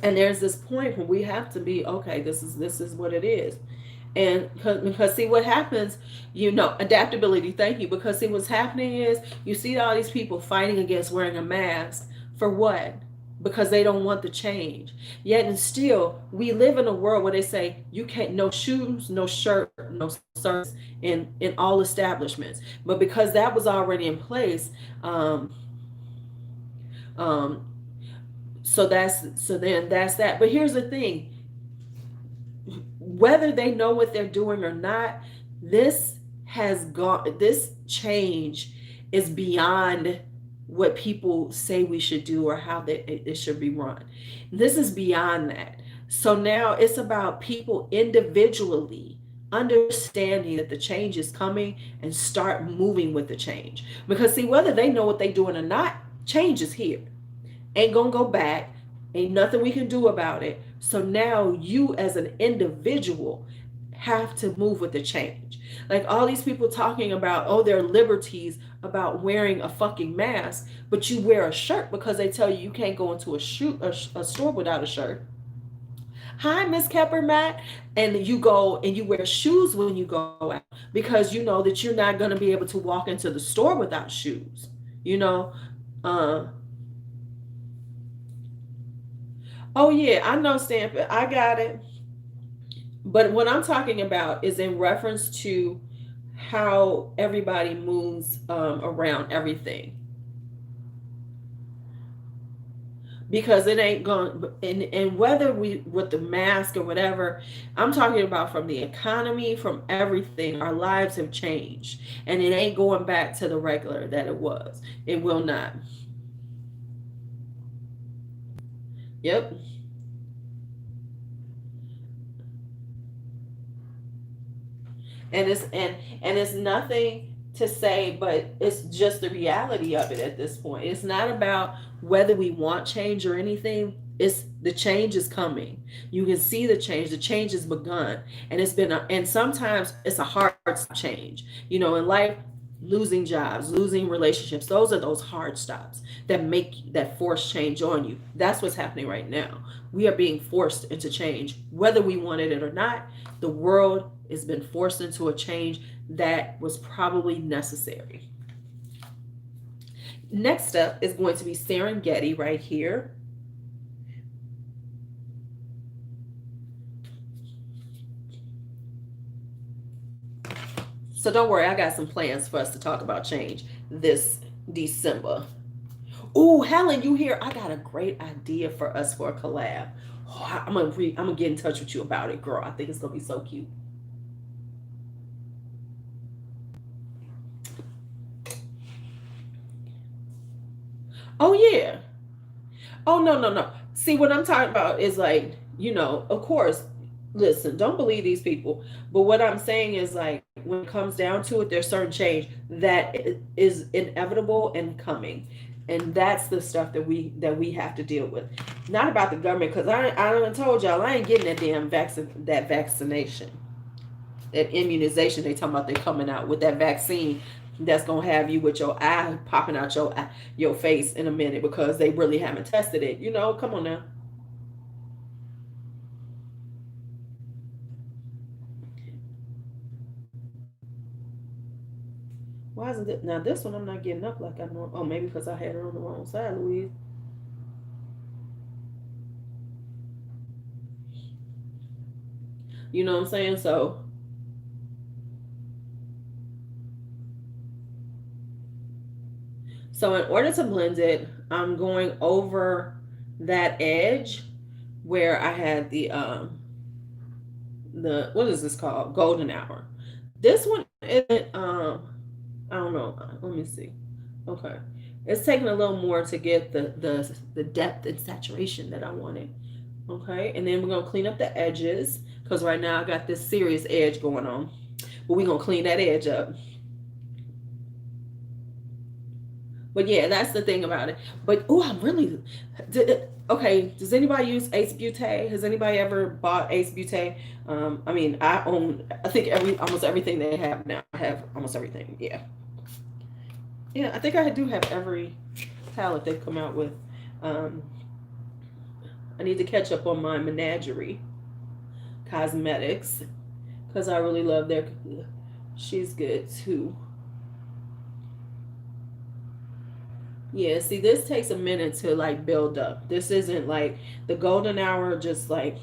And there's this point where we have to be okay. This is what it is. And because see what happens, adaptability. Thank you. Because see what's happening is you see all these people fighting against wearing a mask for what? because they don't want the change. Yet and still, we live in a world where they say you can't, no shoes, no shirt, no service in all establishments. But because that was already in place, um, um, so then that's that. But here's the thing: whether they know what they're doing or not, this this change is beyond what people say we should do or how it should be run. This is beyond that. So now it's about people individually understanding that the change is coming and start moving with the change. Because see, whether they know what they're doing or not, change is here. Ain't gonna go back. Ain't nothing we can do about it. So now you as an individual have to move with the change. Like all these people talking about, oh, their liberties about wearing a fucking mask, but you wear a shirt because they tell you you can't go into a store without a shirt. Hi, Miss Kepper Matt. And you go and you wear shoes when you go out because you know that you're not going to be able to walk into the store without shoes. You know, uh, oh yeah, I know Stanford. I got it. But what I'm talking about is in reference to how everybody moves around everything, because it ain't going, and whether we with the mask or whatever, I'm talking about from the economy, from everything. Our lives have changed, and it ain't going back to the regular that it was. It will not. Yep. And it's nothing to say, but it's just the reality of it at this point. It's not about whether we want change or anything. It's the change is coming. You can see the change has begun, and and sometimes it's a hard change. You know, in life, losing jobs, losing relationships, those are those hard stops that force change on you. That's what's happening right now. We are being forced into change whether we wanted it or not. The world has been forced into a change that was probably necessary. Next up is going to be Serengeti right here. So don't worry, I got some plans for us to talk about change this December. Ooh, Helen, you here? I got a great idea for us for a collab. Oh, I'm gonna get in touch with you about it, girl. I think it's gonna be so cute. Oh yeah. Oh no, no, no. See, what I'm talking about is like, of course, listen, don't believe these people. But what I'm saying is like when it comes down to it, there's certain change that is inevitable and coming. And that's the stuff that we have to deal with. Not about the government, because I done told y'all I ain't getting that vaccination. That immunization they talking about, they coming out with that vaccine that's gonna have you with your eye popping out your face in a minute because they really haven't tested it. Come on now. Why isn't it now? This one I'm not getting up like I know. Oh, maybe because I had her on the wrong side, Louise. You know what I'm saying? So in order to blend it, I'm going over that edge where I had the what is this called? Golden hour. This one isn't I don't know. Let me see. Okay. It's taking a little more to get the depth and saturation that I wanted. Okay. And then we're gonna clean up the edges because right now I got this serious edge going on. But we're gonna clean that edge up. But yeah, that's the thing about it. But oh, I'm really okay. Does anybody use Ace Butte? Has anybody ever bought Ace Butte? I mean, I own. I think almost everything they have now. I have almost everything. Yeah, yeah. I think I do have every palette they've come out with. Um, I need to catch up on my Menagerie cosmetics because I really love their. She's good too. Yeah, see, this takes a minute to like build up. This isn't like the golden hour, just like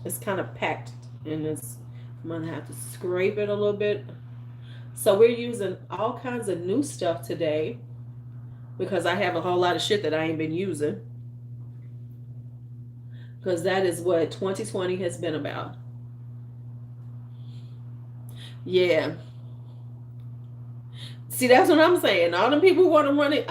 it's kind of packed and it's, I'm gonna have to scrape it a little bit. So we're using all kinds of new stuff today because I have a whole lot of shit that I ain't been using because that is what 2020 has been about. Yeah. See, that's what I'm saying. All the people who want to run it,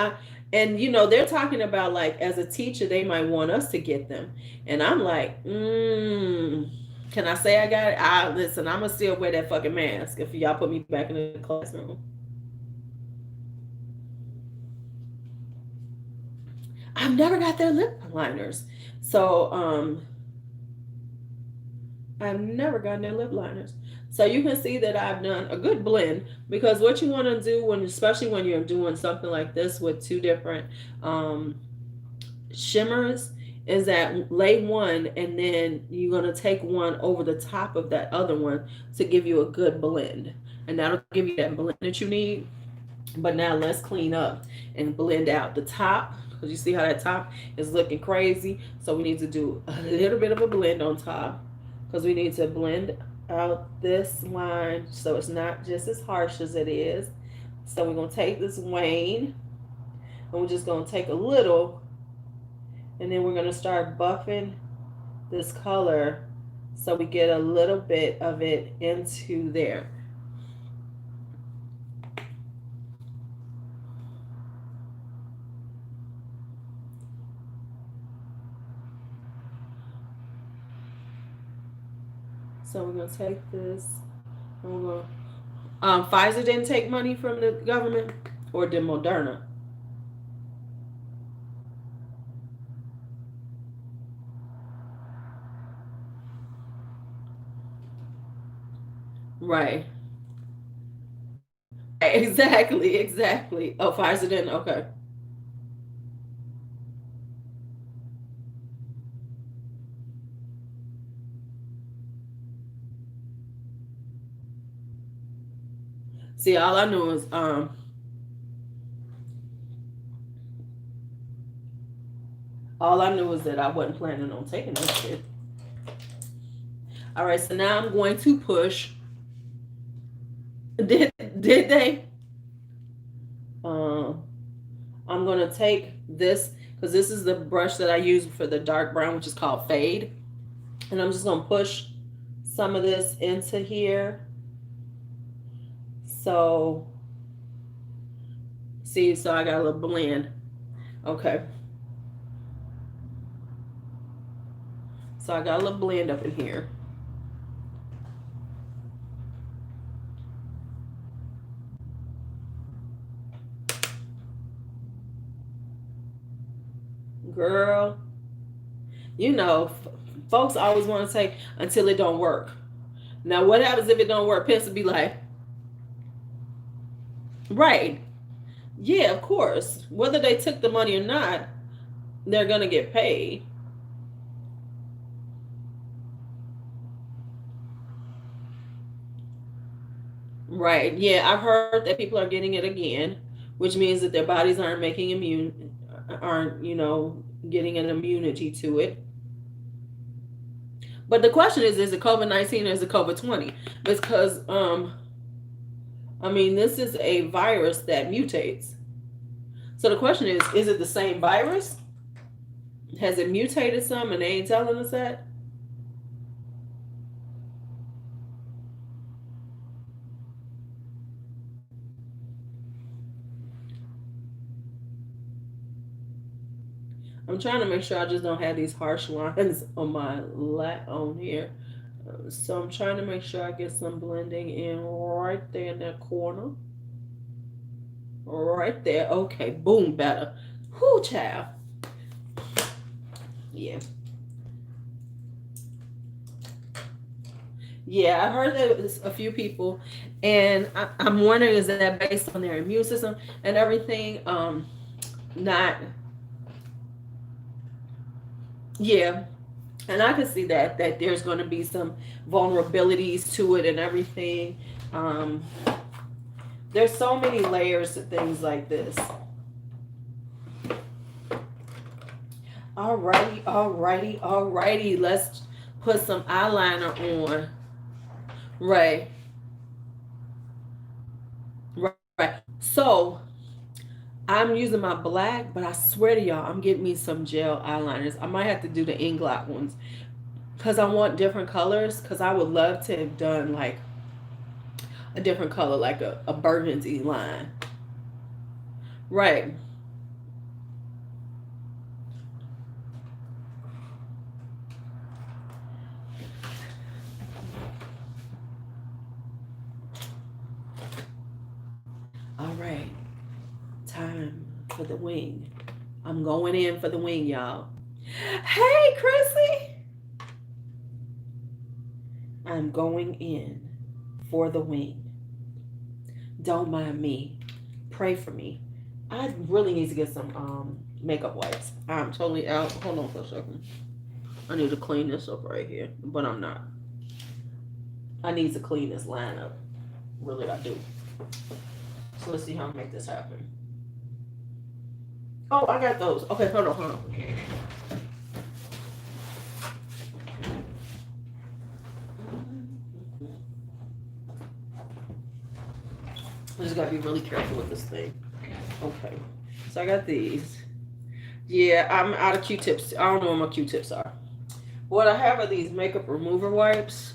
and they're talking about like as a teacher, they might want us to get them, and I'm like, can I say I got it? Listen, I'm gonna still wear that fucking mask if y'all put me back in the classroom. I've never got their lip liners, so I've never gotten their lip liners. So you can see that I've done a good blend because what you want to do when, especially when you're doing something like this with two different um, shimmers, is that lay one and then you're going to take one over the top of that other one to give you a good blend. And that'll give you that blend that you need. But now let's clean up and blend out the top because you see how that top is looking crazy. So we need to do a little bit of a blend on top because we need to blend out this line so it's not just as harsh as it is. So we're going to take this wane and we're just going to take a little and then we're going to start buffing this color so we get a little bit of it into there. So we're going to take this and we're going to Pfizer didn't take money from the government, or did Moderna? Right. Exactly, exactly. Oh, Pfizer didn't? Okay. See, all I knew is that I wasn't planning on taking that shit. All right, so now I'm going to push. Did they? Um, I'm gonna take this because this is the brush that I use for the dark brown, which is called Fade, and I'm just gonna push some of this into here. So, see, so I got a little blend. Okay, so I got a little blend up in here. Girl, folks always want to say until it don't work. Now, what happens if it don't work? Pence would be like, right, yeah, of course. Whether they took the money or not, they're gonna get paid. Right. Yeah, I've heard that people are getting it again, which means that their bodies aren't, getting an immunity to it. But the question is it COVID-19 or is it COVID-20? Because I mean, this is a virus that mutates. So the question is it the same virus? Has it mutated some and they ain't telling us that? I'm trying to make sure I just don't have these harsh lines on my on here. So I'm trying to make sure I get some blending in right there in that corner. Right there. Okay, boom, better. Whoo, child. Yeah. Yeah, I heard that a few people, and I'm wondering is that based on their immune system and everything? Not, yeah, and I can see that there's going to be some vulnerabilities to it and everything. There's so many layers to things like this. Alrighty, alrighty, alrighty. Let's put some eyeliner on. Right, right, right. So I'm using my black, but I swear to y'all, I'm getting me some gel eyeliners. I might have to do the Inglot ones because I want different colors. Because I would love to have done like a different color, like a burgundy line. Right. All right. Time for the wing. I'm going in for the wing, y'all. Hey, Chrissy. I'm going in for the wing. Don't mind me. Pray for me. I really need to get some makeup wipes. I'm totally out. Hold on for a second. I need to clean this up right here, but I'm not. I need to clean this line up. Really, I do. So let's see how I make this happen. Oh, I got those. Okay, hold on, hold on. I just gotta be really careful with this thing. Okay, so I got these. Yeah, I'm out of Q-tips. I don't know where my Q-tips are. What I have are these makeup remover wipes.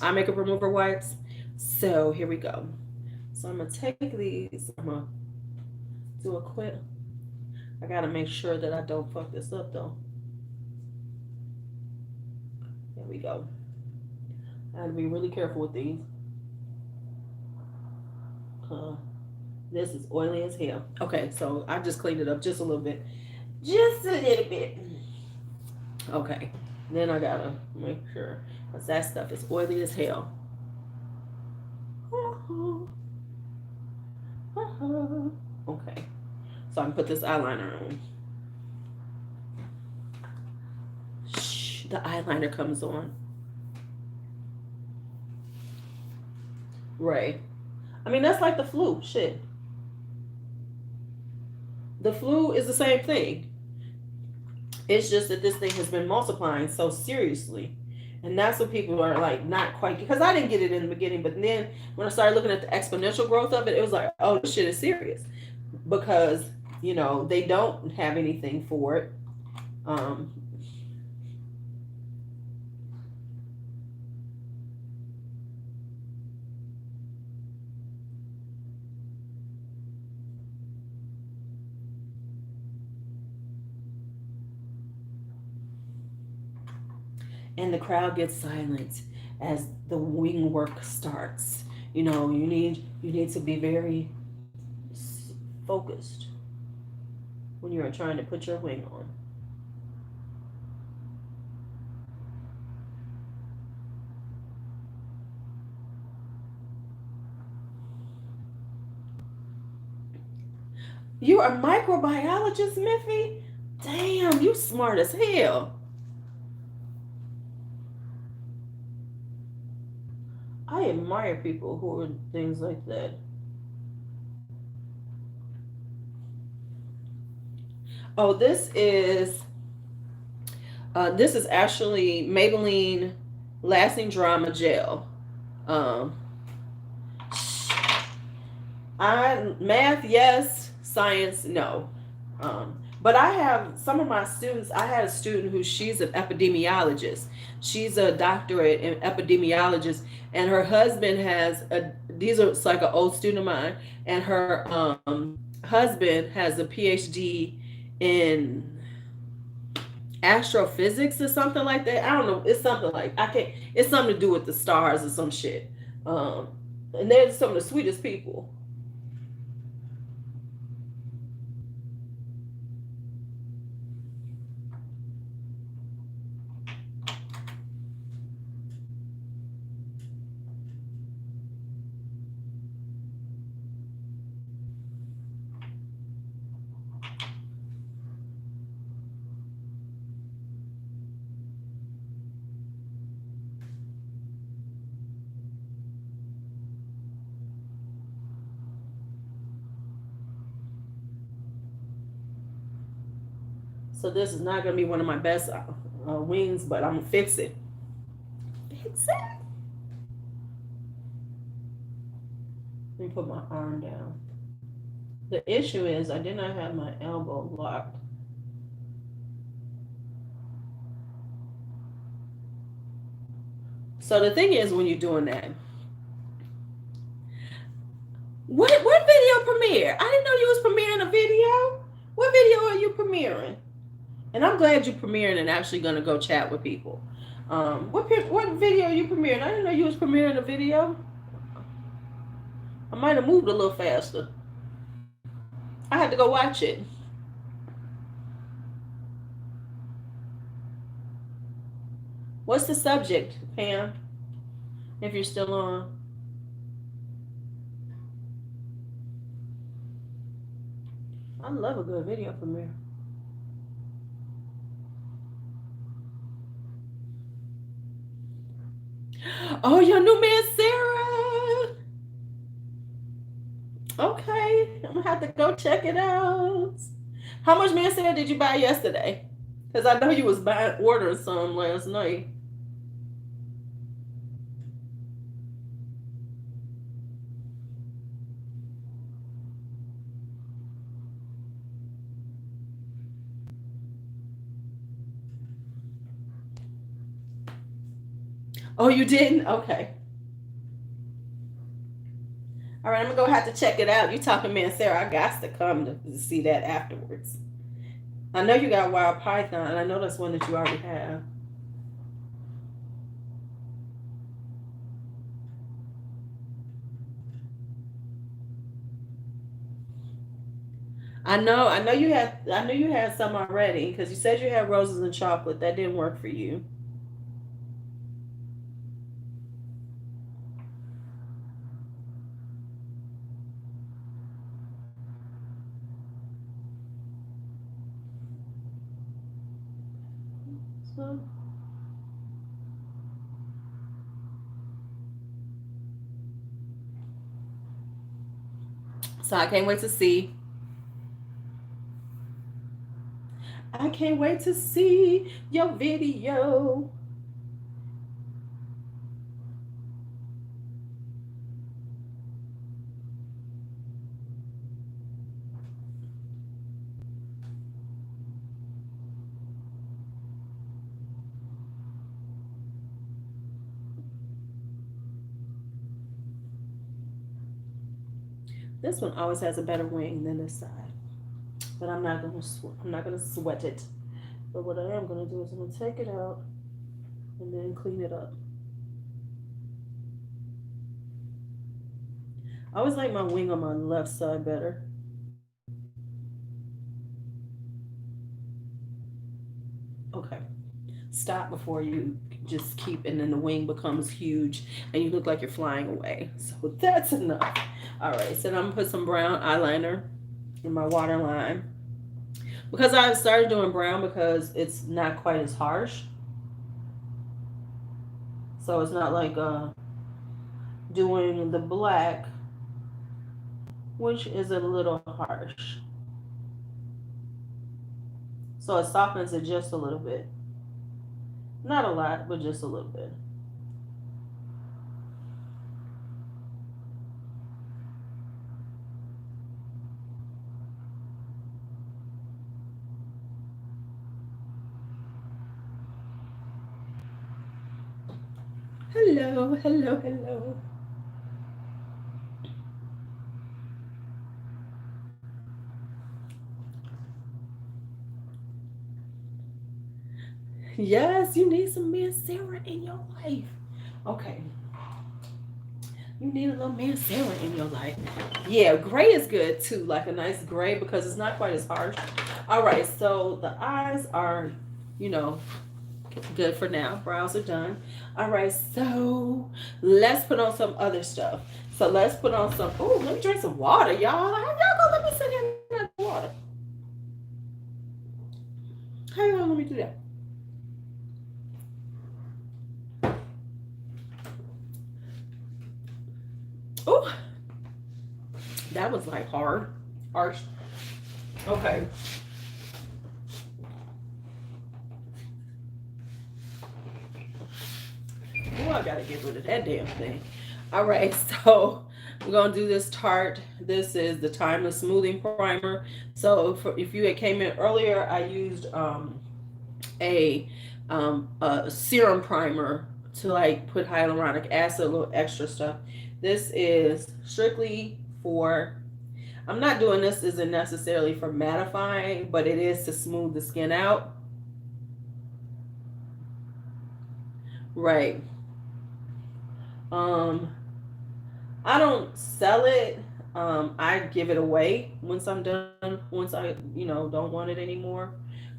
Eye makeup remover wipes. So here we go. So I'm gonna take these. I'm gonna do a quick. I gotta make sure that I don't fuck this up though. There we go. I gotta be really careful with these. Uh, this is oily as hell. Okay, so I just cleaned it up just a little bit. Just a little bit. Okay. Then I gotta make sure. Because that stuff is oily as hell. Okay. So I can put this eyeliner on. Shh, the eyeliner comes on. Right. I mean, that's like the flu. Shit. The flu is the same thing. It's just that this thing has been multiplying so seriously. And that's what people are like not quite, because I didn't get it in the beginning, but then when I started looking at the exponential growth of it, it was like, oh, this shit is serious. Because, they don't have anything for it. Um, and the crowd gets silent as the wing work starts. You need to be very focused when you're trying to put your wing on. You're a microbiologist, Miffy? Damn, you smart as hell. I admire people who are things like that. Oh, this is actually Maybelline Lasting Drama Gel. Um, I math yes, science no. But I have some of my students. I had a student who she's an epidemiologist. She's a doctorate in epidemiologist, and her husband has a. These are it's like an old student of mine, and her husband has a PhD in astrophysics or something like that. I don't know. It's something like I can't. It's something to do with the stars or some shit. Um, and they're some of the sweetest people. So this is not gonna be one of my best wings, but I'm gonna fix it. Fix it. Let me put my arm down. The issue is I did not have my elbow locked. So the thing is, when you're doing that, what video premiere? I didn't know you was premiering a video. What video are you premiering? And I'm glad you're premiering and actually gonna go chat with people. What video are you premiering? I didn't know you was premiering a video. I might have moved a little faster. I had to go watch it. What's the subject, Pam? If you're still on. I love a good video premiere. Oh, your new man, Sarah. Okay, I'm gonna have to go check it out. How much man Sarah did you buy yesterday? Because I know you was ordering some last night. Oh, you didn't? Okay. All right, I'm gonna go have to check it out. You talking man Sarah, I got to come to see that afterwards. I know you got Wild Python, and I know that's one that you already have. I know you had. I knew you had some already because you said you had roses and chocolate. That didn't work for you. So. So I can't wait to see. I can't wait to see your video. This one always has a better wing than this side, but I'm not gonna sweat it. But what I am gonna do is I'm gonna take it out and then clean it up. I always like my wing on my left side better. Okay. Stop before you just keep, and then the wing becomes huge and you look like you're flying away. So that's enough. All right, so I'm gonna put some brown eyeliner in my waterline. Because I started doing brown because it's not quite as harsh. So it's not like doing the black, which is a little harsh. So it softens it just a little bit. Not a lot, but just a little bit. Hello, hello, hello. Yes, you need some man Sarah in your life. Okay. You need a little man Sarah in your life. Yeah, gray is good too, like a nice gray because it's not quite as harsh. All right, so the eyes are, good for now. Brows are done. All right, so let's put on some other stuff. So let's put on some. Oh, let me drink some water, y'all. How y'all gonna let me sit in that water? How y'all gonna let me do that? Oh, that was like harsh. Okay. I gotta get rid of that damn thing. All right, so we're gonna do this Tarte. This is the Timeless Smoothing Primer. So if you had came in earlier, I used a a serum primer to like put hyaluronic acid, a little extra stuff. This is strictly for, I'm not doing this isn't necessarily for mattifying, but it is to smooth the skin out. Right. Um, I don't sell it. I give it away once I'm done, once I, don't want it anymore.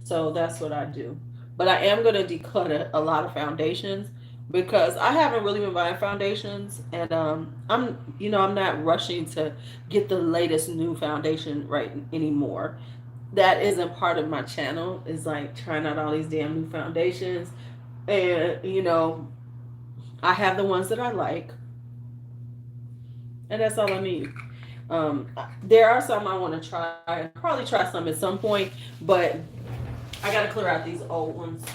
So that's what I do. But I am going to declutter a lot of foundations because I haven't really been buying foundations, and I'm not rushing to get the latest new foundation right anymore. That isn't part of my channel. Is like trying out all these damn new foundations, and I have the ones that I like, and that's all I need. There are some I want to try. Probably try some at some point, but I gotta clear out these old ones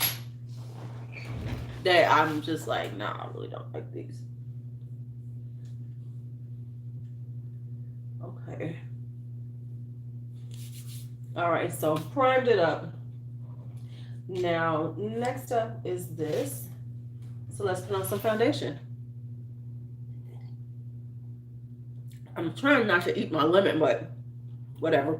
that I'm just like, nah, I really don't like these. Okay. All right, so primed it up. Now, next up is this. So let's put on some foundation. I'm trying not to eat my lemon, but whatever.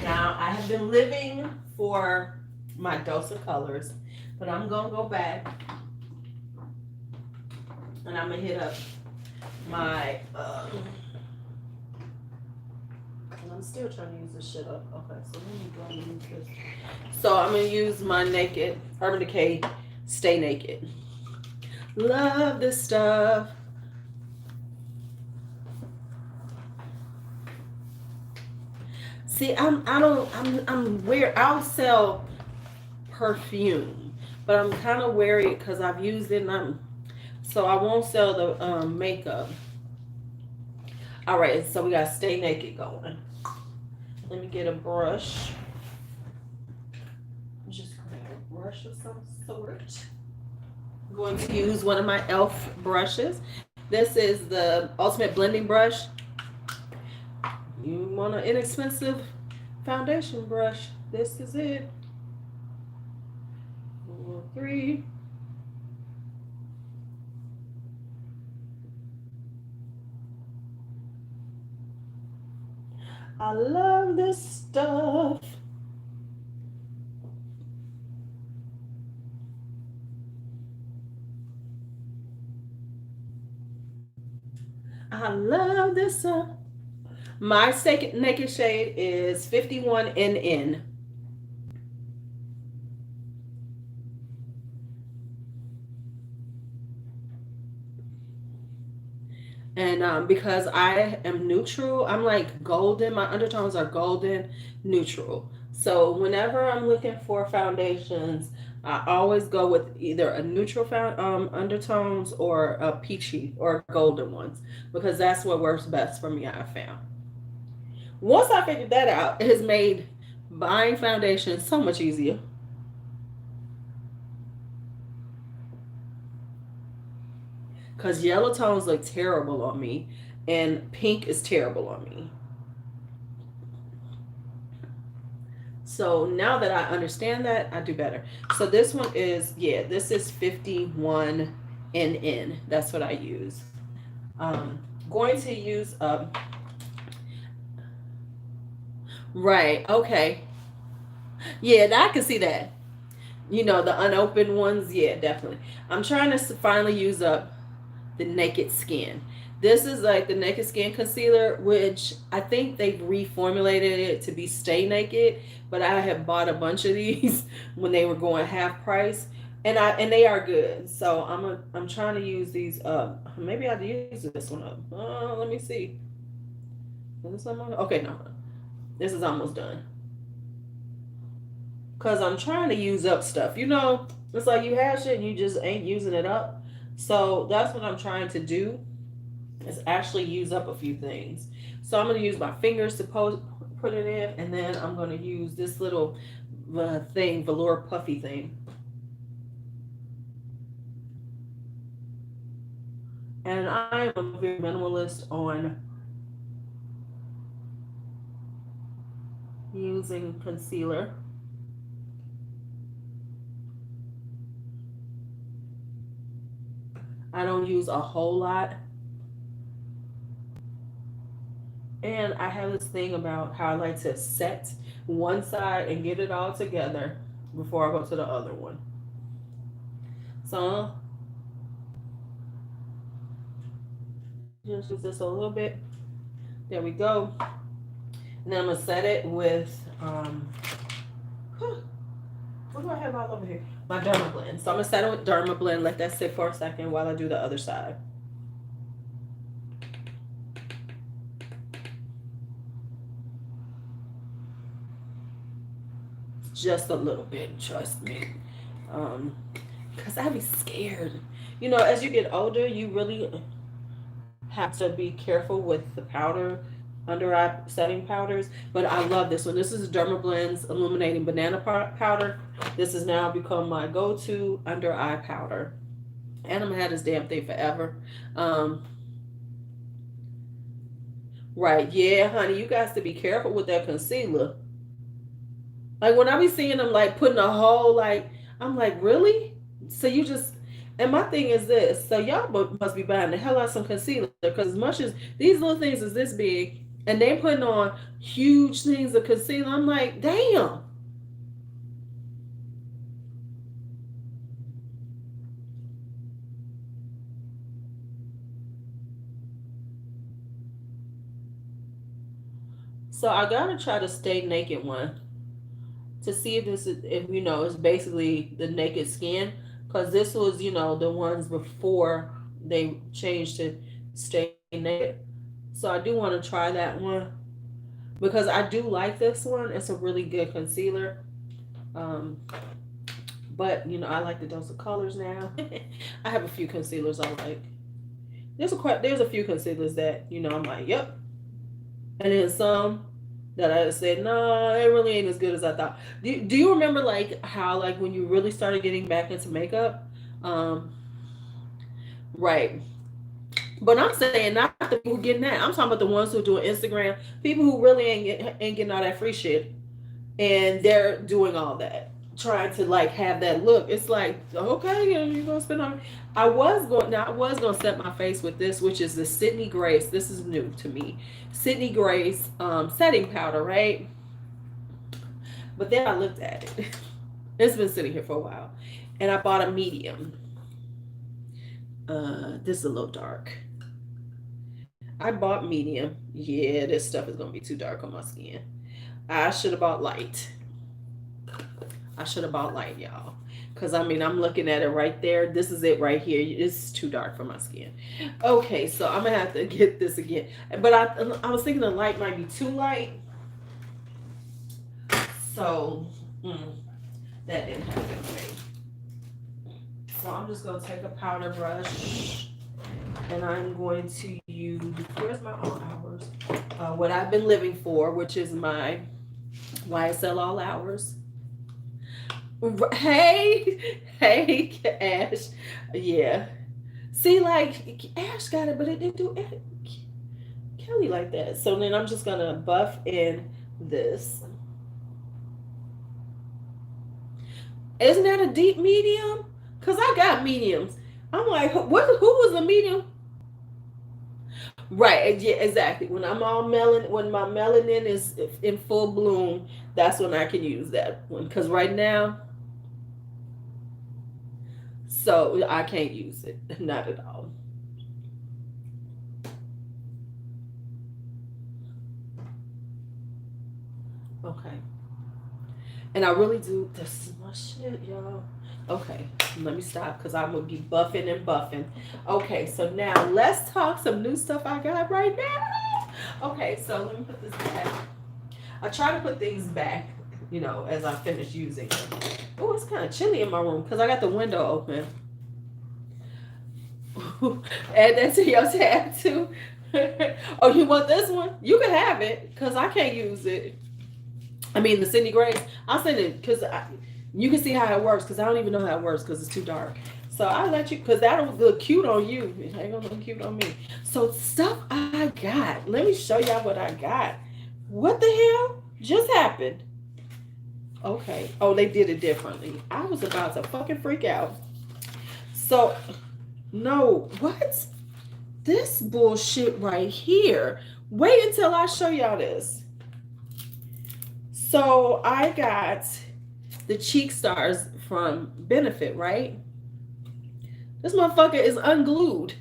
Now, I have been living for my dose of colors, but I'm going to go back and I'm going to hit up my, I'm still trying to use this shit up. Okay, so let me go and use this. So I'm going to use my Naked Urban Decay Stay Naked. Love this stuff. See, I'm weird. I'll sell perfume, but I'm kind of wary because I've used it, so I won't sell the makeup. All right, so we got Stay Naked going. Let me get a brush. Just grab a brush of some sort. I'm going to use one of my e.l.f. brushes. This is the Ultimate Blending Brush. You want an inexpensive foundation brush, this is it. 4, 3. I love this stuff. I love this stuff. My naked shade is 51NN. And because I am neutral, I'm like golden. My undertones are golden neutral. So whenever I'm looking for foundations, I always go with either a neutral undertones or a peachy or golden ones because that's what works best for me, I found. Once I figured that out, it has made buying foundation so much easier. Because yellow tones look terrible on me, and pink is terrible on me. So now that I understand that, I do better. So this one is, this is 51NN. That's what I use. Going to use right, okay. Yeah, I can see that. The unopened ones, yeah, definitely. I'm trying to finally use up the Naked Skin. This is like the Naked Skin concealer, which I think they've reformulated it to be Stay Naked, but I have bought a bunch of these when they were going half price, and they are good. So I'm trying to use these up. Maybe I'll use this one up. Let me see. Is this almost, okay, no. This is almost done. Cause I'm trying to use up stuff. It's like you have shit and you just ain't using it up. So that's what I'm trying to do, is actually use up a few things. So I'm going to use my fingers to put it in, and then I'm going to use this little thing, velour puffy thing. And I am very minimalist on using concealer. I don't use a whole lot. And I have this thing about how I like to set one side and get it all together before I go to the other one. So just use this a little bit. There we go. And then I'm gonna set it with what do I have all over here? My Dermablend. So I'm gonna set it with Dermablend, let that sit for a second while I do the other side. Just a little bit, trust me. Because I be scared. You know, as you get older, you really have to be careful with the powder, under eye setting powders. But I love this one. This is Dermablend's Illuminating Banana Powder. This has now become my go-to under eye powder. And I'm gonna have this damn thing forever. Right, yeah, honey, you guys to be careful with that concealer. Like when I be seeing them like putting a whole like, I'm like, really? So you just, and my thing is this. So y'all must be buying the hell out of some concealer because as much as these little things is this big, and they putting on huge things of concealer, I'm like, damn. So I gotta try to stay naked one to see if this is, if you know, it's basically the naked skin, because this was, you know, the ones before they changed to stay naked. So I do want to try that one because I do like this one. It's a really good concealer. Um, but you know, I like the dose of colors now. I have a few concealers I like. There's a few concealers that you know I'm like, yep, and then some that I said, no, it really ain't as good as I thought. Do you remember like how like when you really started getting back into makeup? Um, right. But I'm saying not the people who getting that. I'm talking about the ones who are doing Instagram. People who really ain't getting all that free shit, and they're doing all that, trying to like have that look. It's like okay, you're gonna spend on. I was gonna set my face with this, which is the Sydney Grace. This is new to me, Sydney Grace setting powder, right? But then I looked at it. It's been sitting here for a while, and I bought a medium. This is a little dark. I bought medium. Yeah, this stuff is gonna be too dark on my skin. I should have bought light. I should have bought light, y'all. Cause I mean, I'm looking at it right there. This is it right here. It's too dark for my skin. Okay, so I'm gonna have to get this again. But I was thinking the light might be too light. So that didn't happen. Okay. So I'm just gonna take a powder brush and I'm going to use, where's my all hours? What I've been living for, which is my YSL All Hours. Hey, Ash. Yeah. See, like, Ash got it, but it didn't do it. Kelly like that. So then I'm just going to buff in this. Isn't that a deep medium? Because I got mediums. I'm like, who was the medium? Right, yeah, exactly. When I'm all when my melanin is in full bloom, that's when I can use that one. Because right now, so I can't use it, not at all. Okay, and I really do. This is my shit, y'all. Okay, let me stop because I'm gonna be buffing and buffing. Okay, so now let's talk some new stuff I got right now. Okay, so let me put this back. I try to put things back, you know, as I finish using them. Oh, it's kind of chilly in my room because I got the window open. Add that to your tab too. Oh, you want this one? You can have it because I can't use it. I mean, the Cindy Grace. I'll send it because you can see how it works because I don't even know how it works because it's too dark. So I'll let you because that'll look cute on you. It ain't gonna look cute on me. So stuff I got. Let me show y'all what I got. What the hell just happened? Okay. Oh, they did it differently. I was about to fucking freak out. So no, what? This bullshit right here. Wait until I show y'all this. So I got the cheek stars from Benefit, right? This motherfucker is unglued.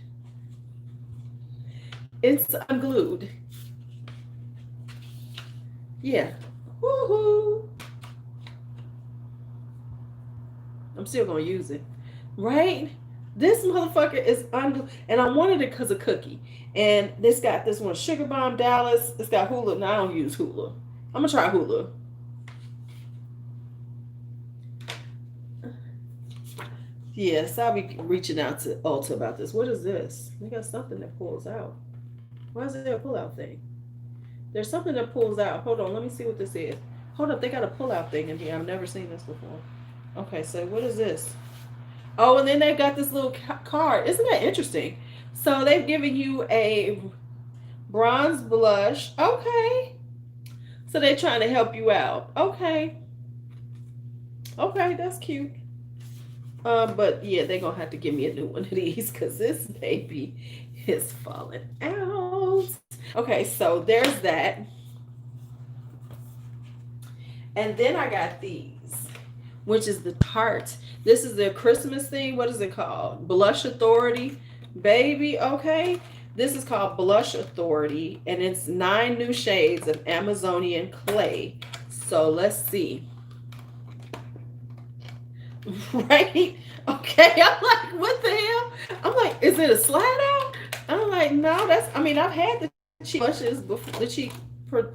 It's unglued. Yeah. Woohoo. I'm still gonna use it. Right? This motherfucker is unglued. And I wanted it because of Cookie. And this got this one, Sugar Bomb Dallas. It's got Hula. Now I don't use Hula. I'm gonna try Hula. Yes, I'll be reaching out to Ulta about this. What is this? They got something that pulls out. Why is there a pull-out thing? There's something that pulls out. Hold on, let me see what this is. Hold up, they got a pull-out thing in here. I've never seen this before. Okay, so what is this? Oh, and then they got this little card. Isn't that interesting? So they've given you a bronze blush. Okay. So they're trying to help you out. Okay. Okay, that's cute. But yeah, they're gonna have to give me a new one of these because this baby is falling out. Okay, so there's that. And then I got these, which is the Tarte. This is their Christmas thing. What is it called? Blush Authority. Baby, okay. This is called Blush Authority, and it's 9 new shades of Amazonian clay. So let's see. Right? Okay. I'm like, what the hell? I'm like, is it a slide out? I'm like, no, I mean, I've had the cheek blushes before, the cheek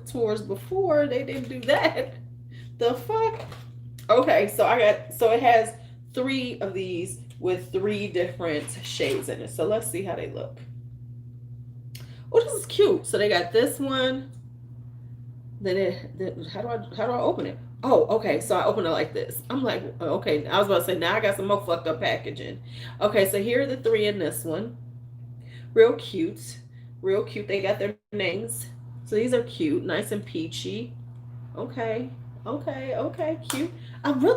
tours before. They didn't do that. The fuck? Okay, so it has 3 of these with 3 different shades in it. So let's see how they look. Oh, this is cute. So they got this one. Then how do I open it? Oh, okay. So I open it like this. I'm like, okay. I was about to say, now I got some more fucked up packaging. Okay, so here are the 3 in this one. Real cute. Real cute. They got their names. So these are cute, nice and peachy. Okay. Okay, cute.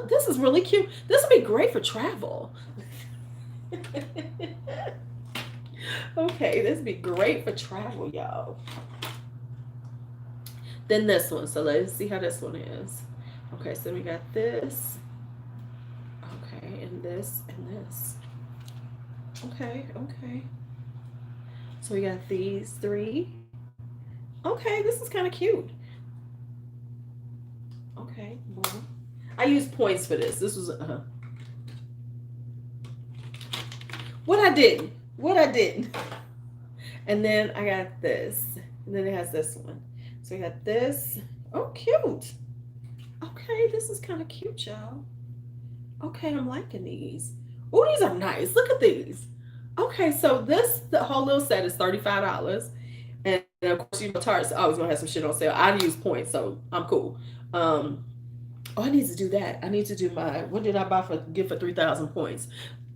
This is really cute. This would be great for travel. Okay, this would be great for travel, y'all. Then this one. So let's see how this one is. Okay, so we got this. Okay, and this and this. Okay. So we got these 3. Okay, this is kind of cute. Okay, well, I used points for this. This was what I didn't. And then I got this. And then it has this one. So we got this. Oh, cute. Okay, this is kind of cute, y'all. Okay, I'm liking these. Oh, these are nice. Look at these. Okay, so the whole little set is $35. And of course, you know, Tarte's always gonna have some shit on sale. I use points, so I'm cool. Oh, I need to do that. I need to do what did I get for 3,000 points?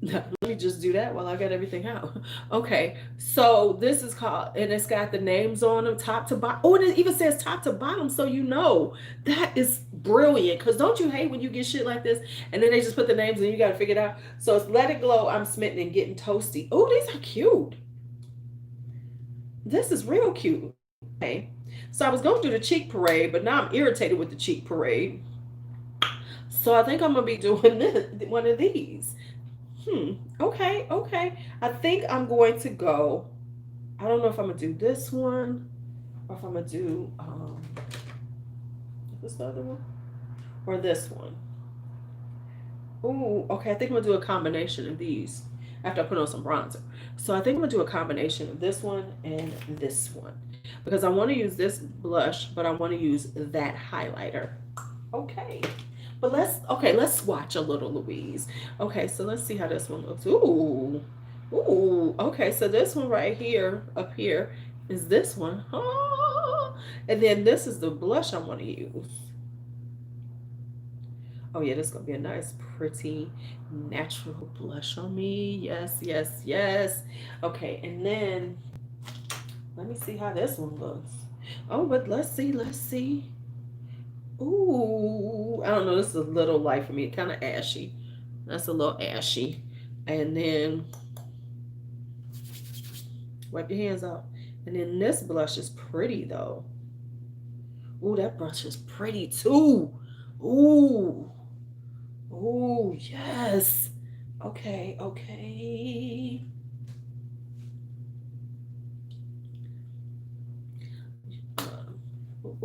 Let me just do that while I got everything out. Okay, so this is called, and it's got the names on them, top to bottom. Oh, and it even says top to bottom, so you know. That is brilliant, because don't you hate when you get shit like this, and then they just put the names and you got to figure it out. So it's Let It Glow, I'm Smitten, and Getting Toasty. Oh, these are cute. This is real cute. Okay, so I was going to do the cheek parade, but now I'm irritated with the cheek parade. So I think I'm going to be doing one of these. Okay. I think I'm going to go. I don't know if I'm going to do this one or if I'm going to do this the other one or this one. Ooh, okay. I think I'm going to do a combination of these after I put on some bronzer. So I think I'm going to do a combination of this one and this one because I want to use this blush, but I want to use that highlighter. Okay. But let's swatch a little, Louise. Okay, so let's see how this one looks. Ooh. Okay, so this one right here, up here, is this one. And then this is the blush I want to use. Oh yeah, this is gonna be a nice, pretty, natural blush on me. Yes, yes, yes. Okay, and then let me see how this one looks. Oh, but let's see, let's see. Ooh, I don't know. This is a little light for me, kind of ashy. That's a little ashy. And then wipe your hands off. And then this blush is pretty though. Ooh, that brush is pretty too. Ooh, ooh, yes. Okay, okay.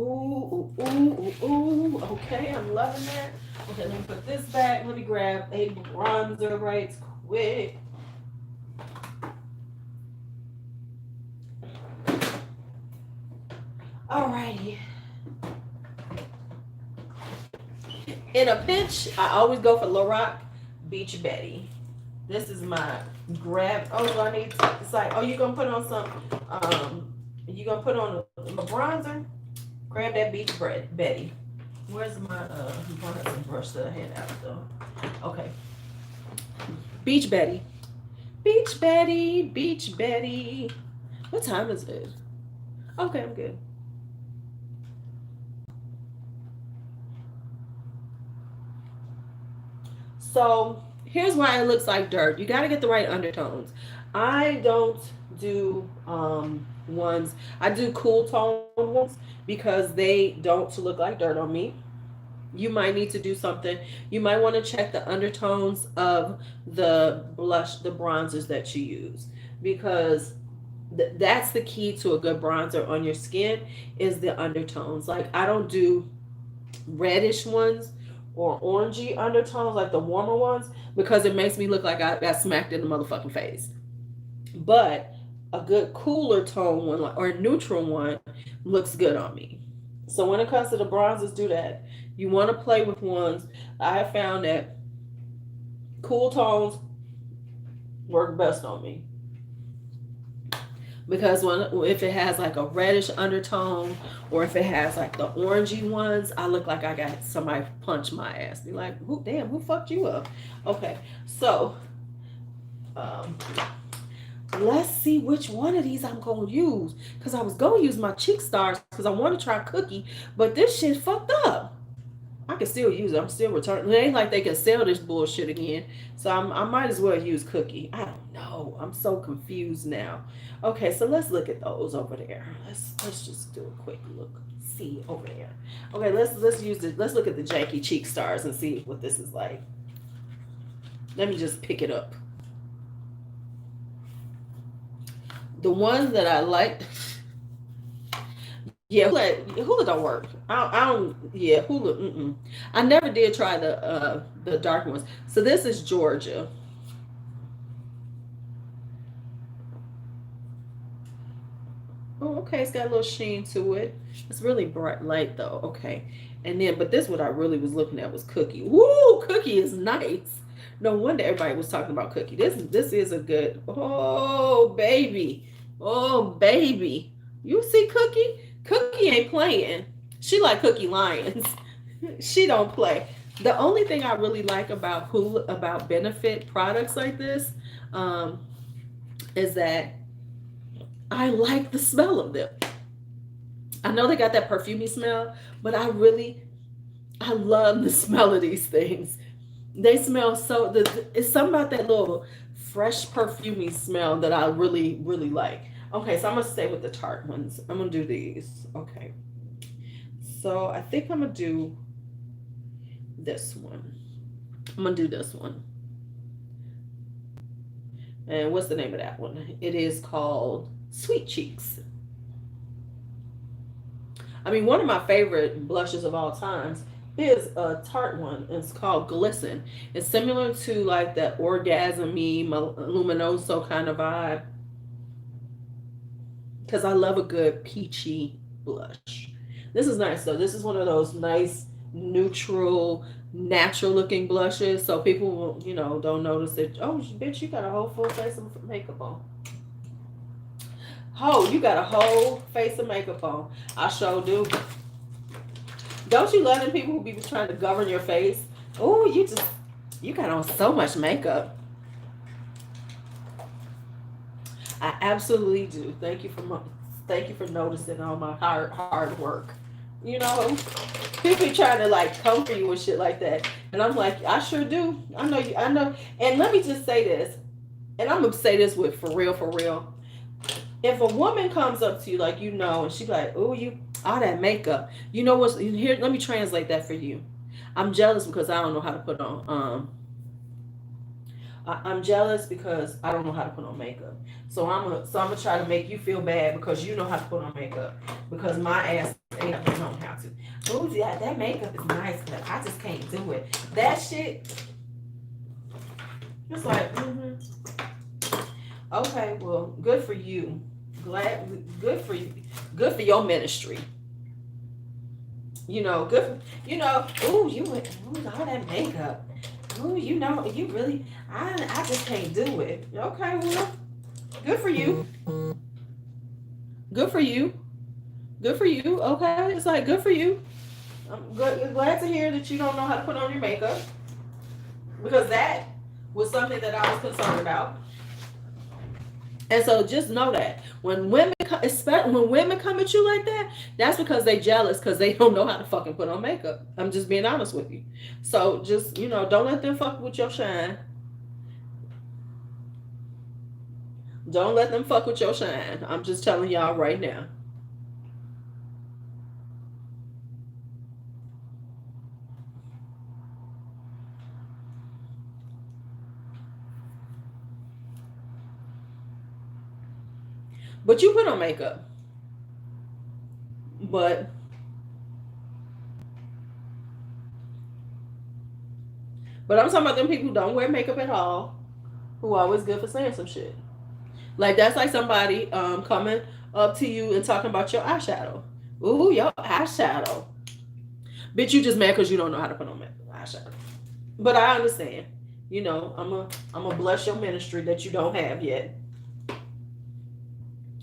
Ooh, ooh, ooh, ooh, ooh. Okay, I'm loving that. Okay, let me put this back. Let me grab a bronzer right quick. Alrighty. In a pinch, I always go for Lorac Beach Betty. This is my grab. Oh, do I need to decide? Oh, you gonna put on some? You gonna put on a bronzer? Grab that Beach Betty. Where's my bronzer brush that I had out though? Okay, Beach Betty. Beach Betty. Beach Betty. What time is it? Okay, I'm good. So here's why it looks like dirt. You got to get the right undertones. I don't do ones. I do cool tone ones because they don't look like dirt on me. You might need to do something. You might want to check the undertones of the blush, the bronzers that you use, because that's the key to a good bronzer on your skin is the undertones. Like I don't do reddish ones or orangey undertones like the warmer ones because it makes me look like I got smacked in the motherfucking face. But a good cooler tone one or a neutral one looks good on me. So when it comes to the bronzers, do that. You want to play with ones. I have found that cool tones work best on me because when if it has like a reddish undertone or if it has like the orangey ones, I look like I got somebody punch my ass. Be like, who damn, who fucked you up? Okay, so um, let's see which one of these I'm gonna use because I was gonna use my cheek stars because I want to try cookie, but this shit fucked up. I can still use it. I'm still returning. It ain't like they can sell this bullshit again. So I might as well use Cookie. I don't know. I'm so confused now. Okay, so let's look at those over there. Let's just do a quick look. See over there. Okay, let's use it. Let's look at the janky cheek stars and see what this is like. Let me just pick it up. The ones that I like. Yeah, Hula don't work. I don't. Yeah, Hula. Mm-mm. I never did try the dark ones. So this is Georgia. Oh, okay. It's got a little sheen to it. It's really bright light though. Okay, and then but this what I really was looking at was Cookie. Woo, Cookie is nice. No wonder everybody was talking about Cookie. This is a good. Oh baby, oh baby. You see Cookie? Cookie ain't playing. She like Cookie Lions. She don't play. The only thing I really like about Hulu about Benefit products like this um, is that I like the smell of them. I know they got that perfumey smell, but I love the smell of these things. They smell so it's something about that little fresh perfumey smell that I really like. Okay, so I'm gonna stay with the Tarte ones. I'm gonna do these. Okay, so I think I'm gonna do this one. I'm gonna do this one. And what's the name of that one? It is called Sweet Cheeks. I mean, one of my favorite blushes of all times is a Tarte one. It's called Glisten. It's similar to like that orgasmy luminoso kind of vibe because I love a good peachy blush. This is nice though. This is one of those nice neutral natural looking blushes so people will, don't notice that, oh bitch, you got a whole full face of makeup on. Oh, you got a whole face of makeup on. I sure do. Don't you love them people who be trying to govern your face? Oh, you got on so much makeup. I absolutely do. Thank you for noticing all my hard work. You know, people be trying to like come for you and shit like that, and I'm like, I sure do. I know you. I know. And let me just say this, and I'm gonna say this with for real, for real. If a woman comes up to you like you know, and she like, oh, you all that makeup, you know what's here? Let me translate that for you. I'm jealous because I don't know how to put on. I'm jealous because I don't know how to put on makeup. So I'm gonna try to make you feel bad because you know how to put on makeup because my ass ain't know how to. Oh yeah, that makeup is nice, but I just can't do it. That shit. It's like, okay, well, good for you. Good for you. Good for your ministry. You know, good. Ooh, you went, ooh, all that makeup. Ooh, you really, I just can't do it. Okay, well, good for you. Good for you. Good for you. Okay, it's like good for you. I'm glad to hear that you don't know how to put on your makeup because that was something that I was concerned about. And so just know that especially when women come at you like that, that's because they jealous because they don't know how to fucking put on makeup. I'm just being honest with you. So just don't let them fuck with your shine. Don't let them fuck with your shine. I'm just telling y'all right now. But you put on makeup. But I'm talking about them people who don't wear makeup at all, who are always good for saying some shit. Like that's like somebody coming up to you and talking about your eyeshadow. Ooh, your eyeshadow. Bitch, you just mad because you don't know how to put on eyeshadow. But I understand. I'm gonna bless your ministry that you don't have yet.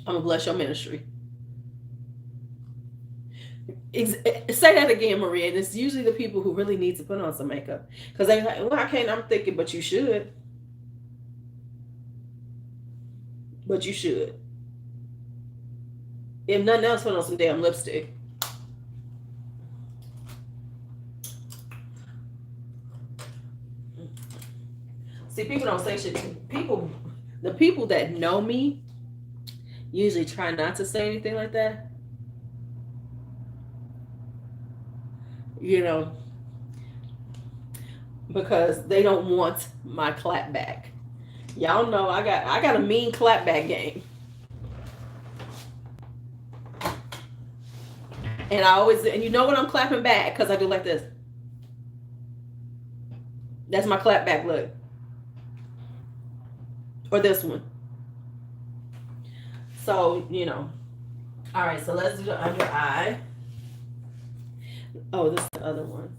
I'm gonna bless your ministry. Say that again, Maria. And it's usually the people who really need to put on some makeup because they're like, well, I can't. I'm thinking, but you should. But you should. If nothing else, put on some damn lipstick. See, people don't say shit. The people that know me usually try not to say anything like that. Because they don't want my clap back. Y'all know I got a mean clap back game. And you know what I'm clapping back because I do like this. That's my clap back look. Or this one. So, All right, so let's do the under eye. Oh, this is the other one.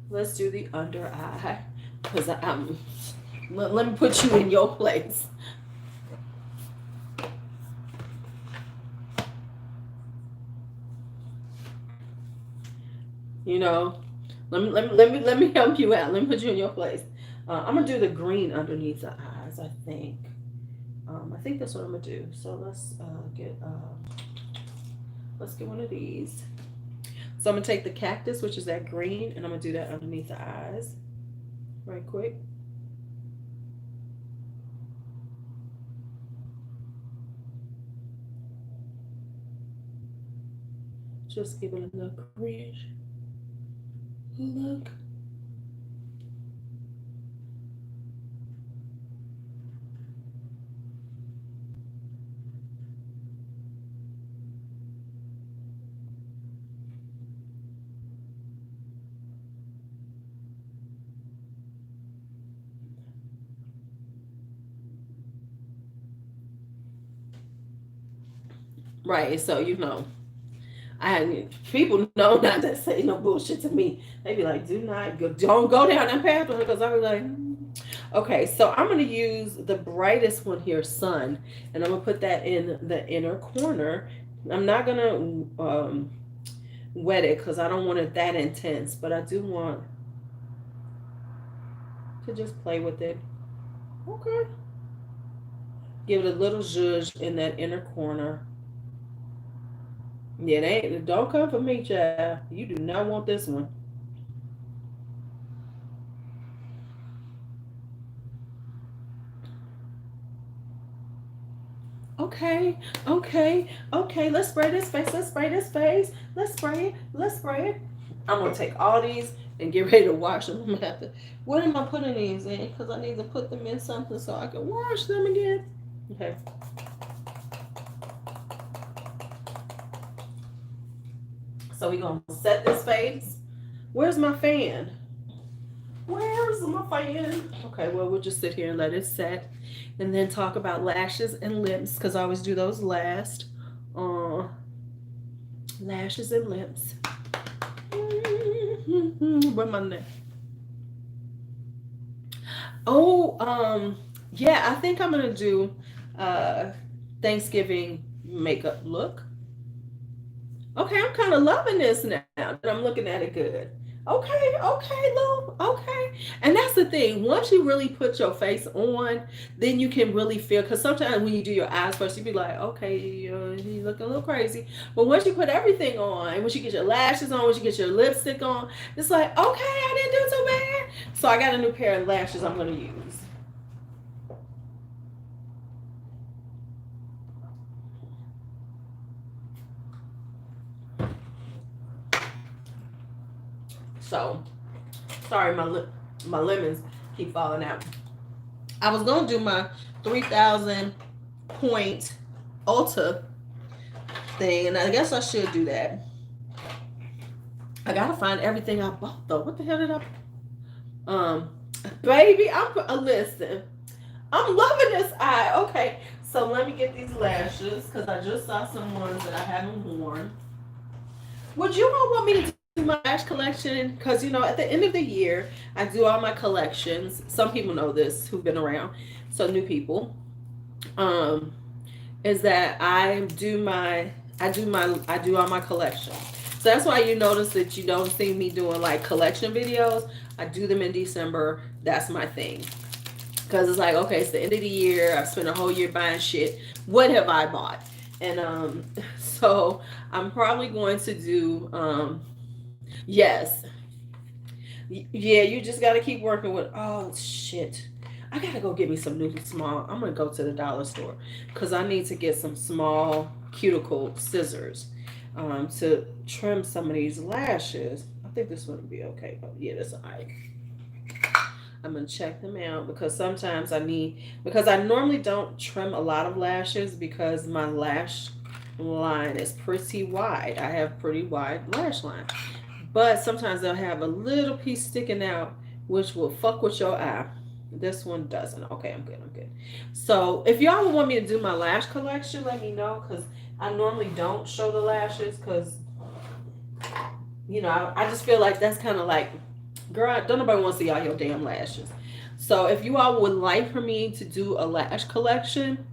Let's do the under eye. Because let me put you in your place. Let me help you out. Let me put you in your place. I'm gonna do the green underneath the eyes. I think that's what I'm gonna do. So let's get one of these. So I'm gonna take the cactus, which is that green, and I'm gonna do that underneath the eyes, right quick. Just give it a look, green look. Right, so people know not to say no bullshit to me. They be like, don't go down that pathway because I be like, Okay, so I'm gonna use the brightest one here, Sun, and I'm gonna put that in the inner corner. I'm not gonna wet it because I don't want it that intense, but I do want to just play with it. Okay. Give it a little zhuzh in that inner corner. Yeah, they ain't, don't come for me, child. You do not want this one. Okay, okay. Let's spray this face. Let's spray this face. Let's spray it. Let's spray it. I'm gonna take all these and get ready to wash them. I'm gonna have to. What am I putting these in? Because I need to put them in something so I can wash them again. Okay. So we're gonna set this face. Where's my fan? Where's my fan? Okay, well, we'll just sit here and let it set and then talk about lashes and lips because I always do those last. Uh, lashes and lips. Where my neck? Oh, yeah, I think I'm gonna do uh Thanksgiving makeup look. Okay, I'm kind of loving this now that I'm looking at it good. Okay, okay, Lou. Okay. And that's the thing. Once you really put your face on, then you can really feel. Because sometimes when you do your eyes first, you be like, okay, you look a little crazy. But once you put everything on, once you get your lashes on, once you get your lipstick on, it's like, okay, I didn't do so bad. So I got a new pair of lashes I'm going to use. So, sorry, my lemons keep falling out. I was gonna do my 3,000 point Ulta thing, and I guess I should do that. I gotta find everything I bought though. What the hell did I? Um, baby, I'm listen. I'm loving this eye. Okay, so let me get these lashes because I just saw some ones that I haven't worn. Would you all want me to do my lash collection? Because at the end of the year, I do all my collections. Some people know this who've been around, so new people. Um, is that I do all my collection. So that's why you notice that you don't see me doing like collection videos. I do them in December. That's my thing. Because it's like, okay, it's the end of the year. I've spent a whole year buying shit. What have I bought? And so I'm probably going to do yes. Yeah, you just gotta keep working with oh shit. I gotta go get me some new small. I'm gonna go to the dollar store because I need to get some small cuticle scissors to trim some of these lashes. I think this one would be okay. Oh yeah, that's alright. I'm gonna check them out because sometimes I need because I normally don't trim a lot of lashes because my lash line is pretty wide. I have pretty wide lash line. But sometimes they'll have a little piece sticking out which will fuck with your eye. This one doesn't. Okay, I'm good. I'm good. So if y'all want me to do my lash collection, let me know because I normally don't show the lashes because I just feel like that's kind of like, girl, don't nobody want to see all your damn lashes. So if you all would like for me to do a lash collection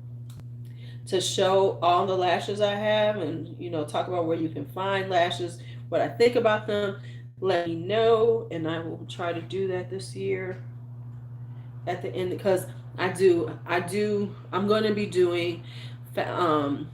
to show all the lashes I have and talk about where you can find lashes, what I think about them, let me know and I will try to do that this year at the end because I'm going to be doing um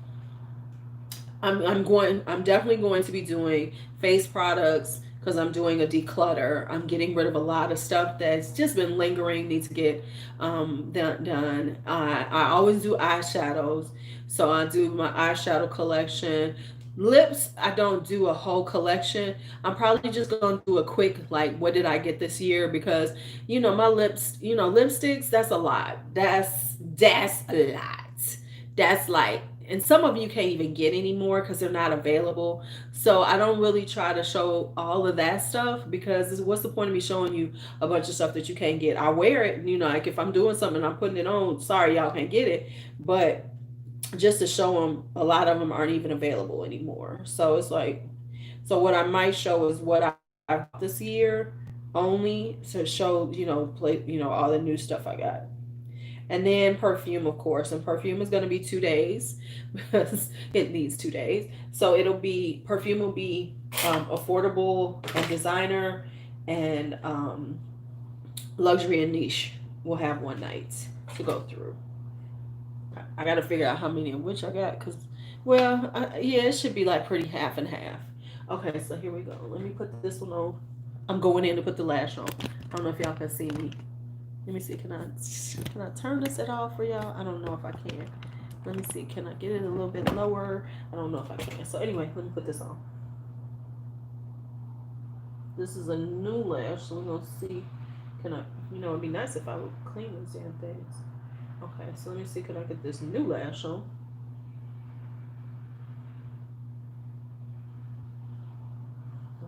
I'm definitely going to be doing face products because I'm doing a declutter. I'm getting rid of a lot of stuff that's just been lingering, need to get done. I always do eyeshadows. So I do my eyeshadow collection. Lips, I don't do a whole collection. I'm probably just going to do a quick, like, what did I get this year? Because, my lips, lipsticks, that's a lot. That's a lot. That's like and some of you can't even get anymore because they're not available. So I don't really try to show all of that stuff because what's the point of me showing you a bunch of stuff that you can't get? I wear it, like if I'm doing something, I'm putting it on. Sorry, y'all can't get it, but just to show them, a lot of them aren't even available anymore. So it's like, so what I might show is what I bought this year only to show, play, all the new stuff I got. And then perfume, of course. And perfume is going to be 2 days because it needs 2 days. So perfume will be affordable and designer, and luxury and niche will have one night to go through. I got to figure out how many of which I got because, well, yeah, it should be like pretty half and half. Okay, so here we go. Let me put this one on. I'm going in to put the lash on. I don't know if y'all can see me. Let me see. Can I turn this at all for y'all? I don't know if I can. Let me see. Can I get it a little bit lower? I don't know if I can. So anyway, let me put this on. This is a new lash, so we're gonna see. Can I? It'd be nice if I would clean these damn things. Okay, so let me see. Can I get this new lash on?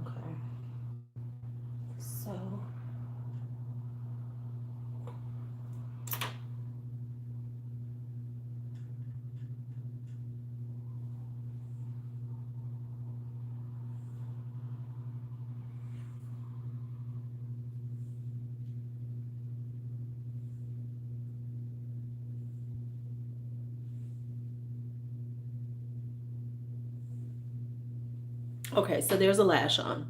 Okay. So. Okay, so there's a lash on.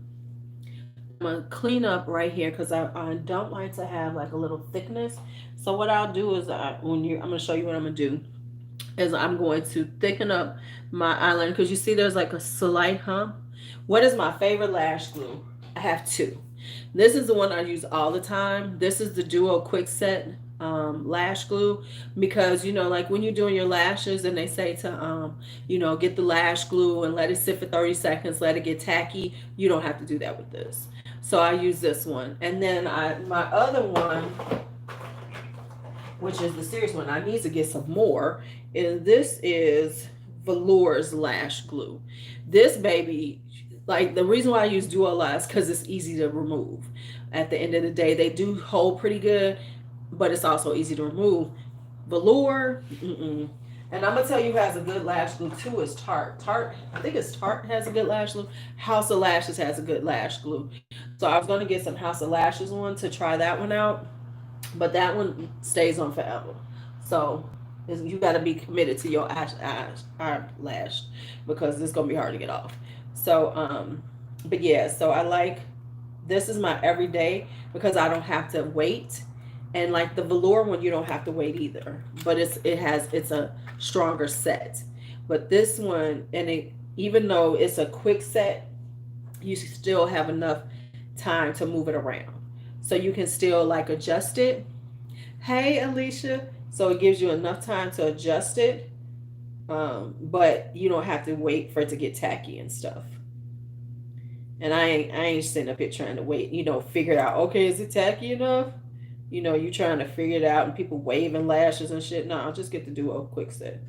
I'm gonna clean up right here because I don't like to have like a little thickness. So what I'll do is I'm gonna show you what I'm gonna do is I'm going to thicken up my eyeliner because you see there's like a slight hump. What is my favorite lash glue? I have two. This is the one I use all the time. This is the Duo Quick Set lash glue because like when you're doing your lashes and they say to get the lash glue and let it sit for 30 seconds, let it get tacky. You don't have to do that with this. So I use this one, and then my other one, which is the serious one, I need to get some more. And this is Velour's lash glue. This baby, like the reason why I use Duo a lot is because it's easy to remove. At the end of the day, they do hold pretty good, but it's also easy to remove. Velour, and I'm gonna tell you who has a good lash glue too is Tarte. I think it's Tarte has a good lash glue. House of Lashes has a good lash glue. So I was gonna get some House of Lashes one to try that one out, but that one stays on forever. So you got to be committed to your eyelash because it's gonna be hard to get off. So but yeah, so I like this is my everyday because I don't have to wait. And like the velour one, you don't have to wait either. But it's a stronger set. But this one, and even though it's a quick set, you still have enough time to move it around. So you can still like adjust it. Hey, Alicia. So it gives you enough time to adjust it, but you don't have to wait for it to get tacky and stuff. And I ain't sitting up here trying to wait, figure it out. Okay, is it tacky enough? You trying to figure it out and people waving lashes and shit. No, I'll just get to do a quick set.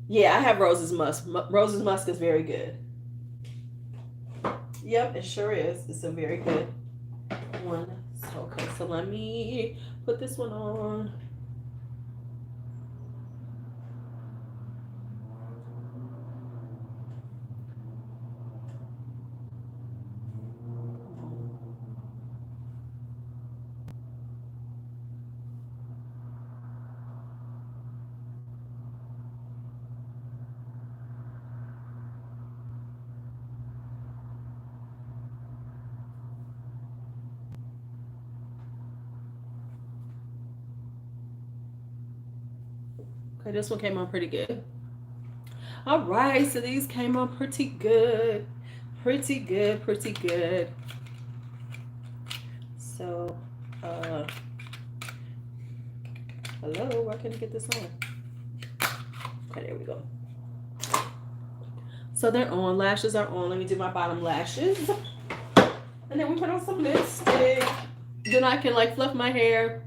Yeah, I have Rose's Musk. Rose's Musk is very good. Yep, it sure is. It's a very good one. So, okay, so let me put this one on. Okay, this one came on pretty good. All right, so these came on pretty good. Pretty good, pretty good. So, hello, where can I get this on? Okay, there we go. So they're on. Lashes are on. Let me do my bottom lashes. And then we put on some lipstick. Then I can like fluff my hair.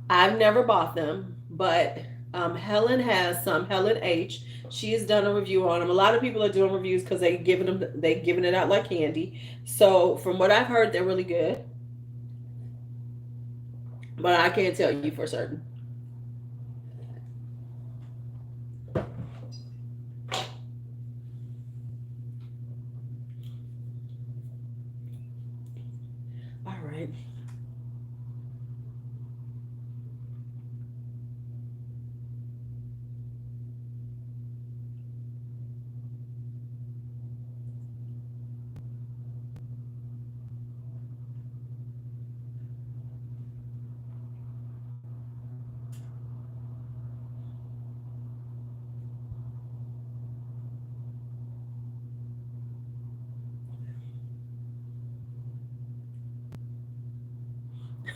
I've never bought them, but Helen has some. Helen H. She has done a review on them. A lot of people are doing reviews because they're giving it out like candy. So from what I've heard, they're really good. But I can't tell you for certain.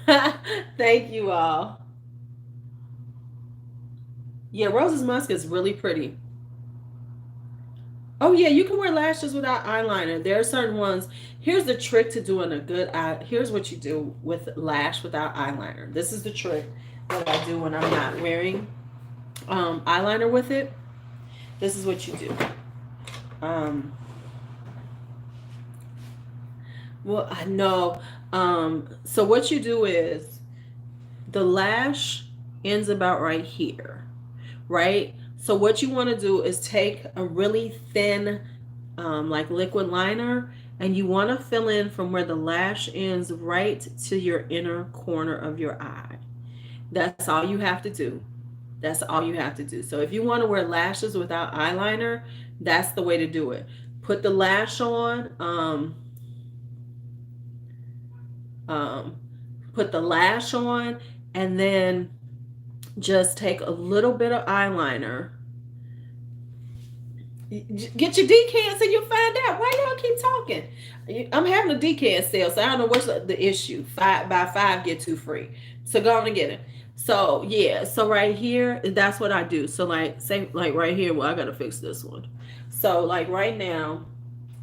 right. Thank you all. Yeah, Rose's Musk is really pretty. Oh yeah, you can wear lashes without eyeliner. There are certain ones. Here's the trick to doing a good eye. Here's what you do with lash without eyeliner. This is the trick that I do when I'm not wearing eyeliner with it. This is what you do. Um, well, I know. So what you do is the lash ends about right here, right? So what you want to do is take a really thin, like liquid liner, and you want to fill in from where the lash ends right to your inner corner of your eye. That's all you have to do. That's all you have to do. So if you want to wear lashes without eyeliner, that's the way to do it. Put the lash on. Um, Put the lash on, and then just take a little bit of eyeliner. Get your decants and you'll find out. Why y'all keep talking? I'm having a decant sale, so I don't know what's the issue. 5 buy 5 get 2 free. So go on and get it. So yeah, so right here, that's what I do. So like say like right here, well I gotta fix this one. So like right now,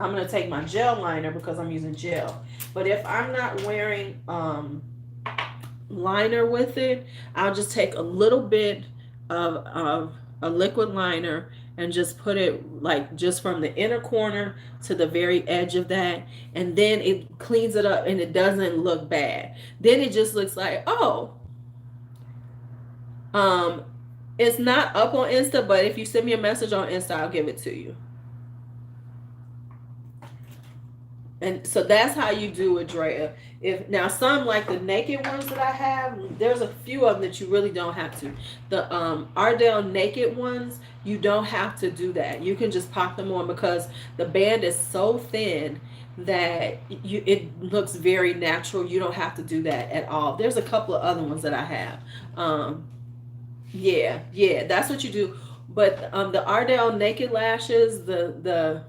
I'm gonna take my gel liner because I'm using gel. But if I'm not wearing liner with it, I'll just take a little bit of a liquid liner and just put it like just from the inner corner to the very edge of that, and then it cleans it up and it doesn't look bad. Then it just looks like, oh, um it's not up on Insta, but if you send me a message on Insta, I'll give it to you. And so that's how you do it, Drea. If now some like the naked ones that I have, there's a few of them that you really don't have to. The Ardell naked ones, you don't have to do that. You can just pop them on because the band is so thin that it looks very natural. You don't have to do that at all. There's a couple of other ones that I have. Yeah, that's what you do. But the Ardell naked lashes, the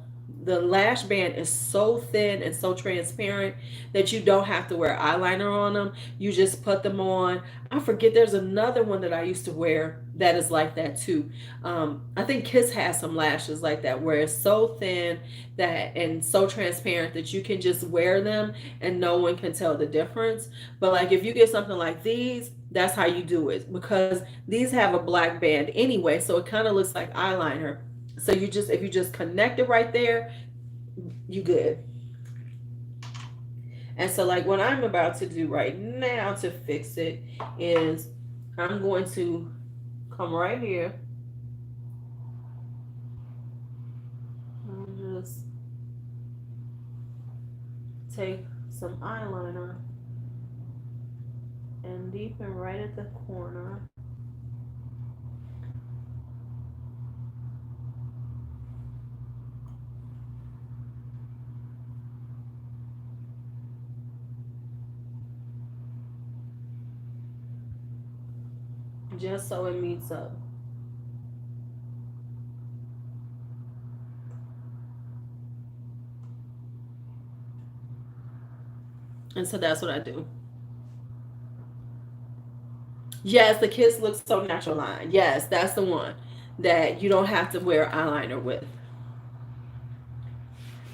lash band is so thin and so transparent that you don't have to wear eyeliner on them. You just put them on. I forget, there's another one that I used to wear that is like that too. I think Kiss has some lashes like that where it's so thin that and so transparent that you can just wear them and no one can tell the difference. But like if you get something like these, that's how you do it because these have a black band anyway, so it kind of looks like eyeliner. So you just if you just connect it right there, you good. And so like what I'm about to do right now to fix it is I'm going to come right here and just take some eyeliner and deepen right at the corner. Just so it meets up. And so that's what I do. Yes, the Kiss looks so natural line. Yes, that's the one that you don't have to wear eyeliner with.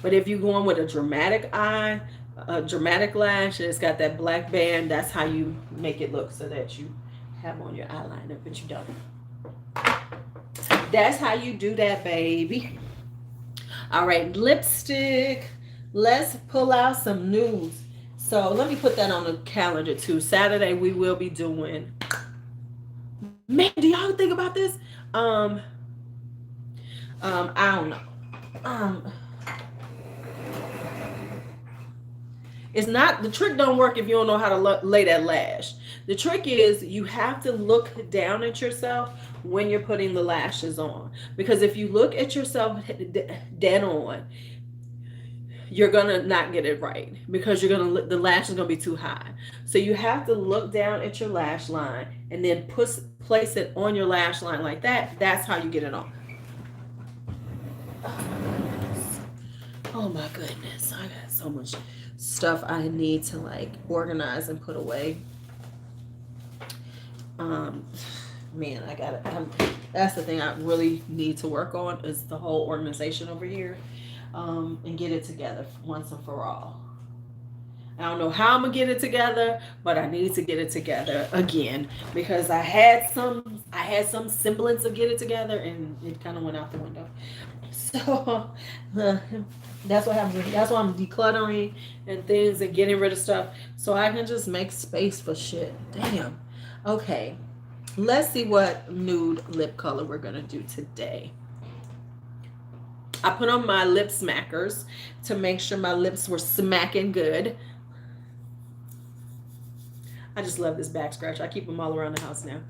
But if you're going with a dramatic eye, a dramatic lash, and it's got that black band, that's how you make it look so that you have on your eyeliner, but you don't. That's how you do that, baby. All right, lipstick. Let's pull out some news. So let me put that on the calendar too. Saturday we will be doing. Man, do y'all think about this? I don't know. It's not, the trick don't work if you don't know how to lay that lash. The trick is you have to look down at yourself when you're putting the lashes on. Because if you look at yourself dead on, you're gonna not get it right because you're gonna, the lash is gonna be too high. So you have to look down at your lash line and then place it on your lash line like that. That's how you get it on. Oh my goodness, I got so much stuff I need to like organize and put away. Man, I got it. That's the thing I really need to work on is the whole organization over here, and get it together once and for all. I don't know how I'm gonna get it together, but I need to get it together again because I had some semblance of get it together and it kind of went out the window. So that's what happens. That's why I'm decluttering and things and getting rid of stuff so I can just make space for shit. Damn. Okay. Let's see what nude lip color we're gonna do today. I put on my lip smackers to make sure my lips were smacking good. I just love this back scratch. I keep them all around the house now.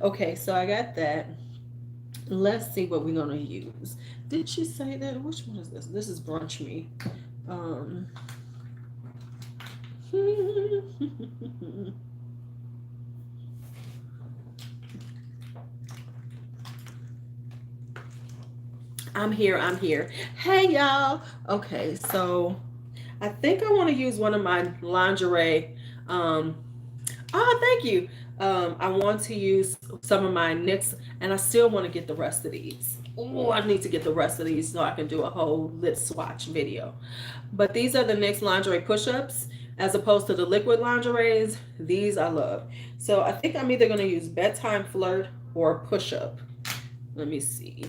Okay, so I got that. Let's see what we're gonna use. Did she say that? Which one is this? This is Brunch Me. I'm here. Hey y'all. Okay, so I think I want to use one of my lingerie. Thank you. I want to use some of my NYX, and I still want to get the rest of these. Oh, I need to get the rest of these so I can do a whole lip swatch video. But these are the NYX lingerie push-ups as opposed to the liquid lingeries. These I love. So I think I'm either going to use Bedtime Flirt or Push-Up. Let me see.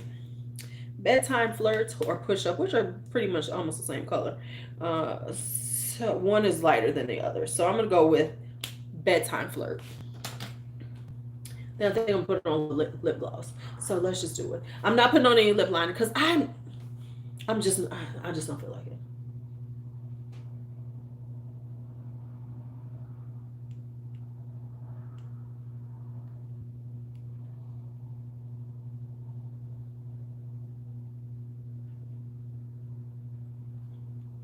Bedtime Flirt or Push-Up, which are pretty much almost the same color. So one is lighter than the other. So I'm going to go with Bedtime Flirt. Then I think I'm going to put on lip gloss. So let's just do it. I'm not putting on any lip liner because I just don't feel like it.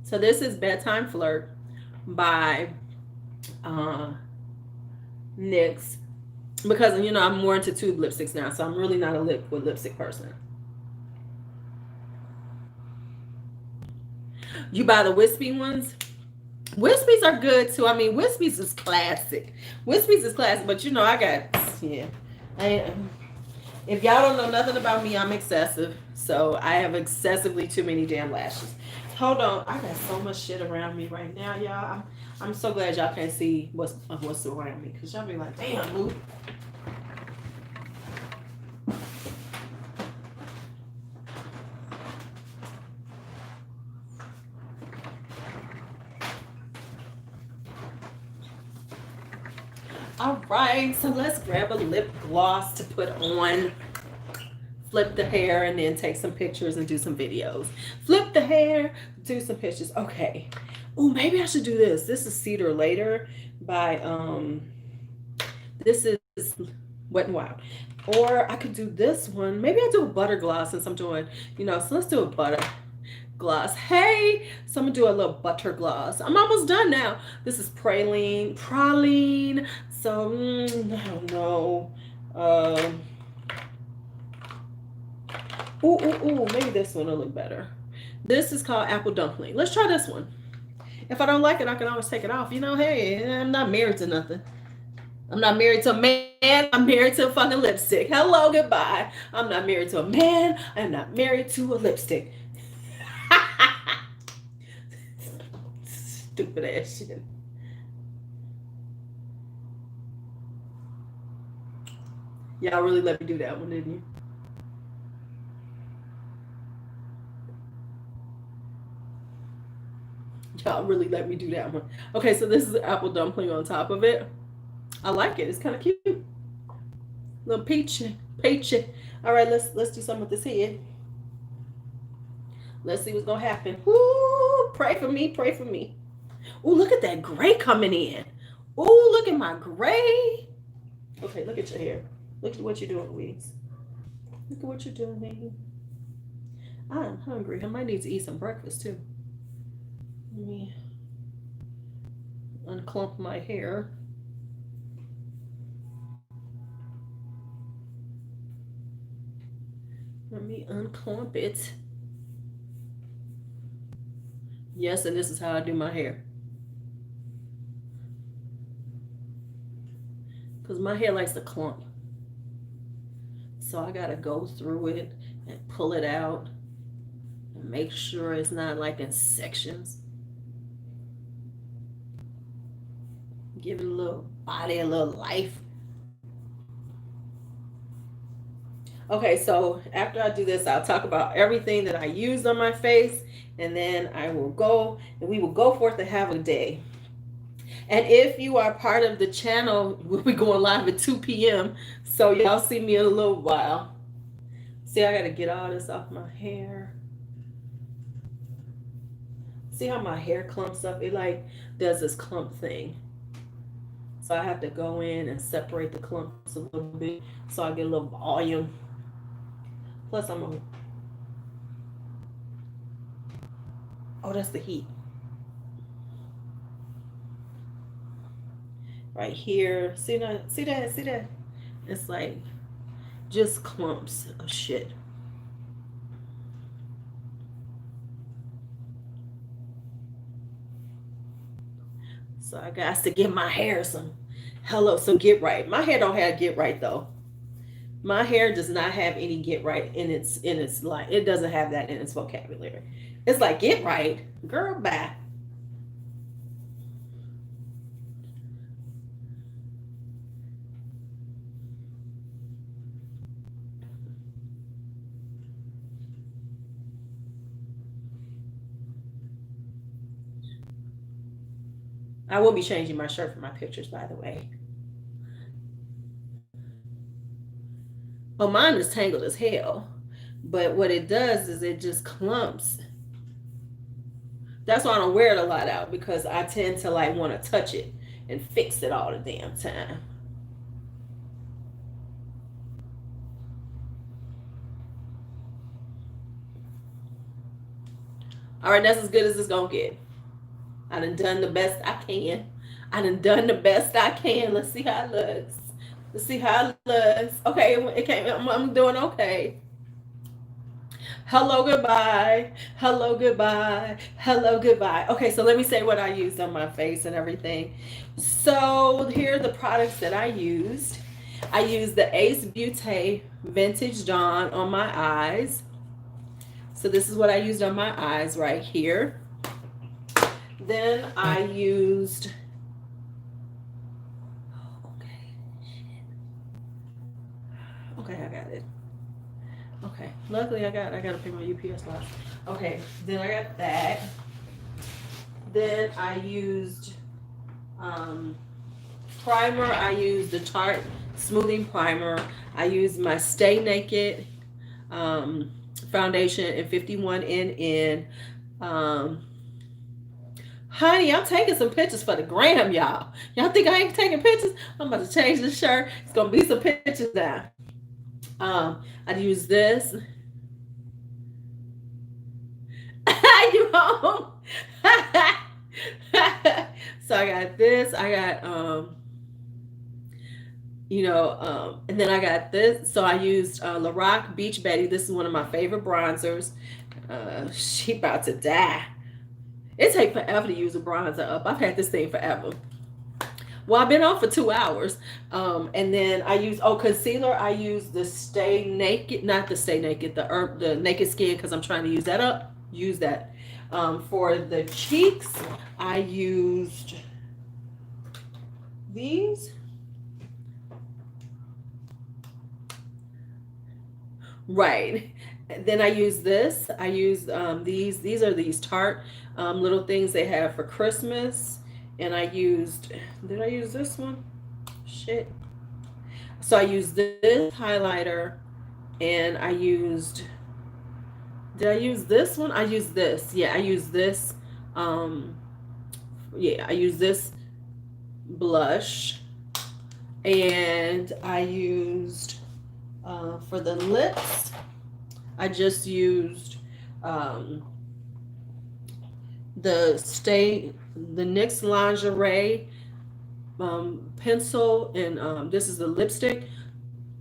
So this is Bedtime Flirt by NYX. Because, you know, I'm more into tube lipsticks now, so I'm really not a liquid lipstick person. You buy the wispy ones? Wispies are good, too. I mean, Wispies is classic. Wispies is classic, but, you know, I got, yeah. If y'all don't know nothing about me, I'm excessive. So I have excessively too many damn lashes. Hold on. I got so much shit around me right now, y'all. I'm so glad y'all can't see what's around me. Because y'all be like, damn, Lou. All right, so let's grab a lip gloss to put on. Flip the hair and then take some pictures and do some videos. Flip the hair, do some pictures. Okay. Oh, maybe I should do this. This is Cedar Later by this is Wet n Wild. Or I could do this one. Maybe I'll do a butter gloss since I'm doing, you know, so let's do a butter gloss. Hey, so I'm gonna do a little butter gloss. I'm almost done now. This is praline. So I don't know. Ooh, maybe this one will look better. This is called Apple Dumpling. Let's try this one. If I don't like it, I can always take it off. You know, hey, I'm not married to nothing. I'm not married to a man. I'm married to a fucking lipstick. Hello, goodbye. I'm not married to a man. I'm not married to a lipstick. Stupid ass shit. Y'all really let me do that one, didn't you? Y'all really let me do that one. Okay, so this is the apple dumpling on top of it. I like it. It's kind of cute. Little peachy. All right, let's do something with this head. Let's see what's gonna happen. Woo! Pray for me. Oh, look at that gray coming in. Oh, look at my gray. Okay, look at your hair. Look at what you're doing, Louise. Look at what you're doing, baby. I'm hungry. I might need to eat some breakfast too. Let me unclump my hair. Let me unclump it. Yes, and this is how I do my hair. Because my hair likes to clump. So I gotta go through it and pull it out and make sure it's not like in sections. Give it a little body, a little life. Okay, so after I do this, I'll talk about everything that I used on my face, and then I will go and we will go forth to have a day. And if you are part of the channel, we'll be going live at 2 p.m. So y'all see me in a little while. See, I gotta get all this off my hair. See how my hair clumps up? It like does this clump thing. So I have to go in and separate the clumps a little bit so I get a little volume. Plus I'm gonna, oh, that's the heat. Right here, see that, see that, see that? It's like just clumps of shit. So I got to give my hair some get right. My hair don't have get right though. My hair does not have any get right in its like it doesn't have that in its vocabulary. It's like get right, girl, bye. I will be changing my shirt for my pictures, by the way. Oh, mine is tangled as hell. But what it does is it just clumps. That's why I don't wear it a lot out, because I tend to like want to touch it and fix it all the damn time. All right, that's as good as it's gonna get. I done the best I can. I done the best I can. Let's see how it looks. Let's see how it looks. Okay, it came. I'm doing okay. Hello, goodbye. Hello, goodbye. Hello, goodbye. Okay, so let me say what I used on my face and everything. So here are the products that I used. I used the Ace Beauté Vintage Dawn on my eyes. So this is what I used on my eyes right here. Then I used, okay, I got it. Okay, luckily I gotta pay my UPS box. Okay, then I got that. Then I used primer. I used the Tarte Smoothing Primer. I used my Stay Naked foundation in 51NN. Honey, I'm taking some pictures for the gram, y'all. Y'all think I ain't taking pictures? I'm about to change the shirt. It's gonna be some pictures now. I use this. You home? So I got this. I got and then I got this. So I used Lorac Beach Betty. This is one of my favorite bronzers. She about to die. It takes forever to use a bronzer up. I've had this thing forever. Well, I've been on for 2 hours. And then I use concealer. I use the Stay Naked, not the Stay Naked, the Naked Skin, because I'm trying to use that up. Use that. For the cheeks, I used these. Right. Then I use this. I use these. These are these Tarte little things they have for Christmas. And I used, did I use this one? Shit. So I used this highlighter, and I used, did I use this one? I used this. Yeah, I used this yeah, I use this blush, and I used for the lips, I just used um, the NYX lingerie pencil, and this is the lipstick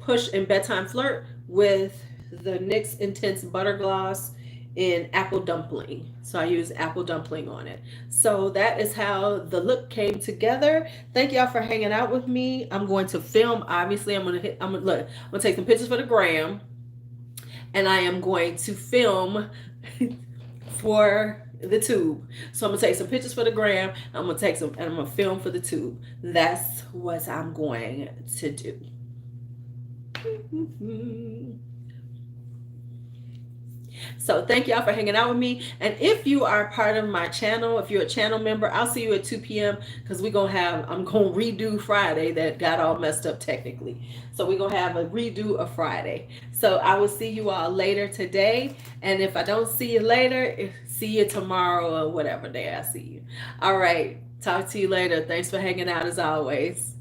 Push and Bedtime Flirt with the NYX Intense Butter Gloss in Apple Dumpling. So I use Apple Dumpling on it. So that is how the look came together. Thank y'all for hanging out with me. I'm going to film. Obviously, I'm gonna take some pictures for the gram, and I am going to film for the tube. So I'm gonna take some pictures for the gram. I'm gonna take some, and I'm gonna film for the tube. That's what I'm going to do. So thank y'all for hanging out with me. And if you are part of my channel, if you're a channel member, I'll see you at 2 p.m. because I'm going to redo Friday that got all messed up technically. So we're going to have a redo of Friday. So I will see you all later today. And if I don't see you later, see you tomorrow or whatever day I see you. All right. Talk to you later. Thanks for hanging out as always.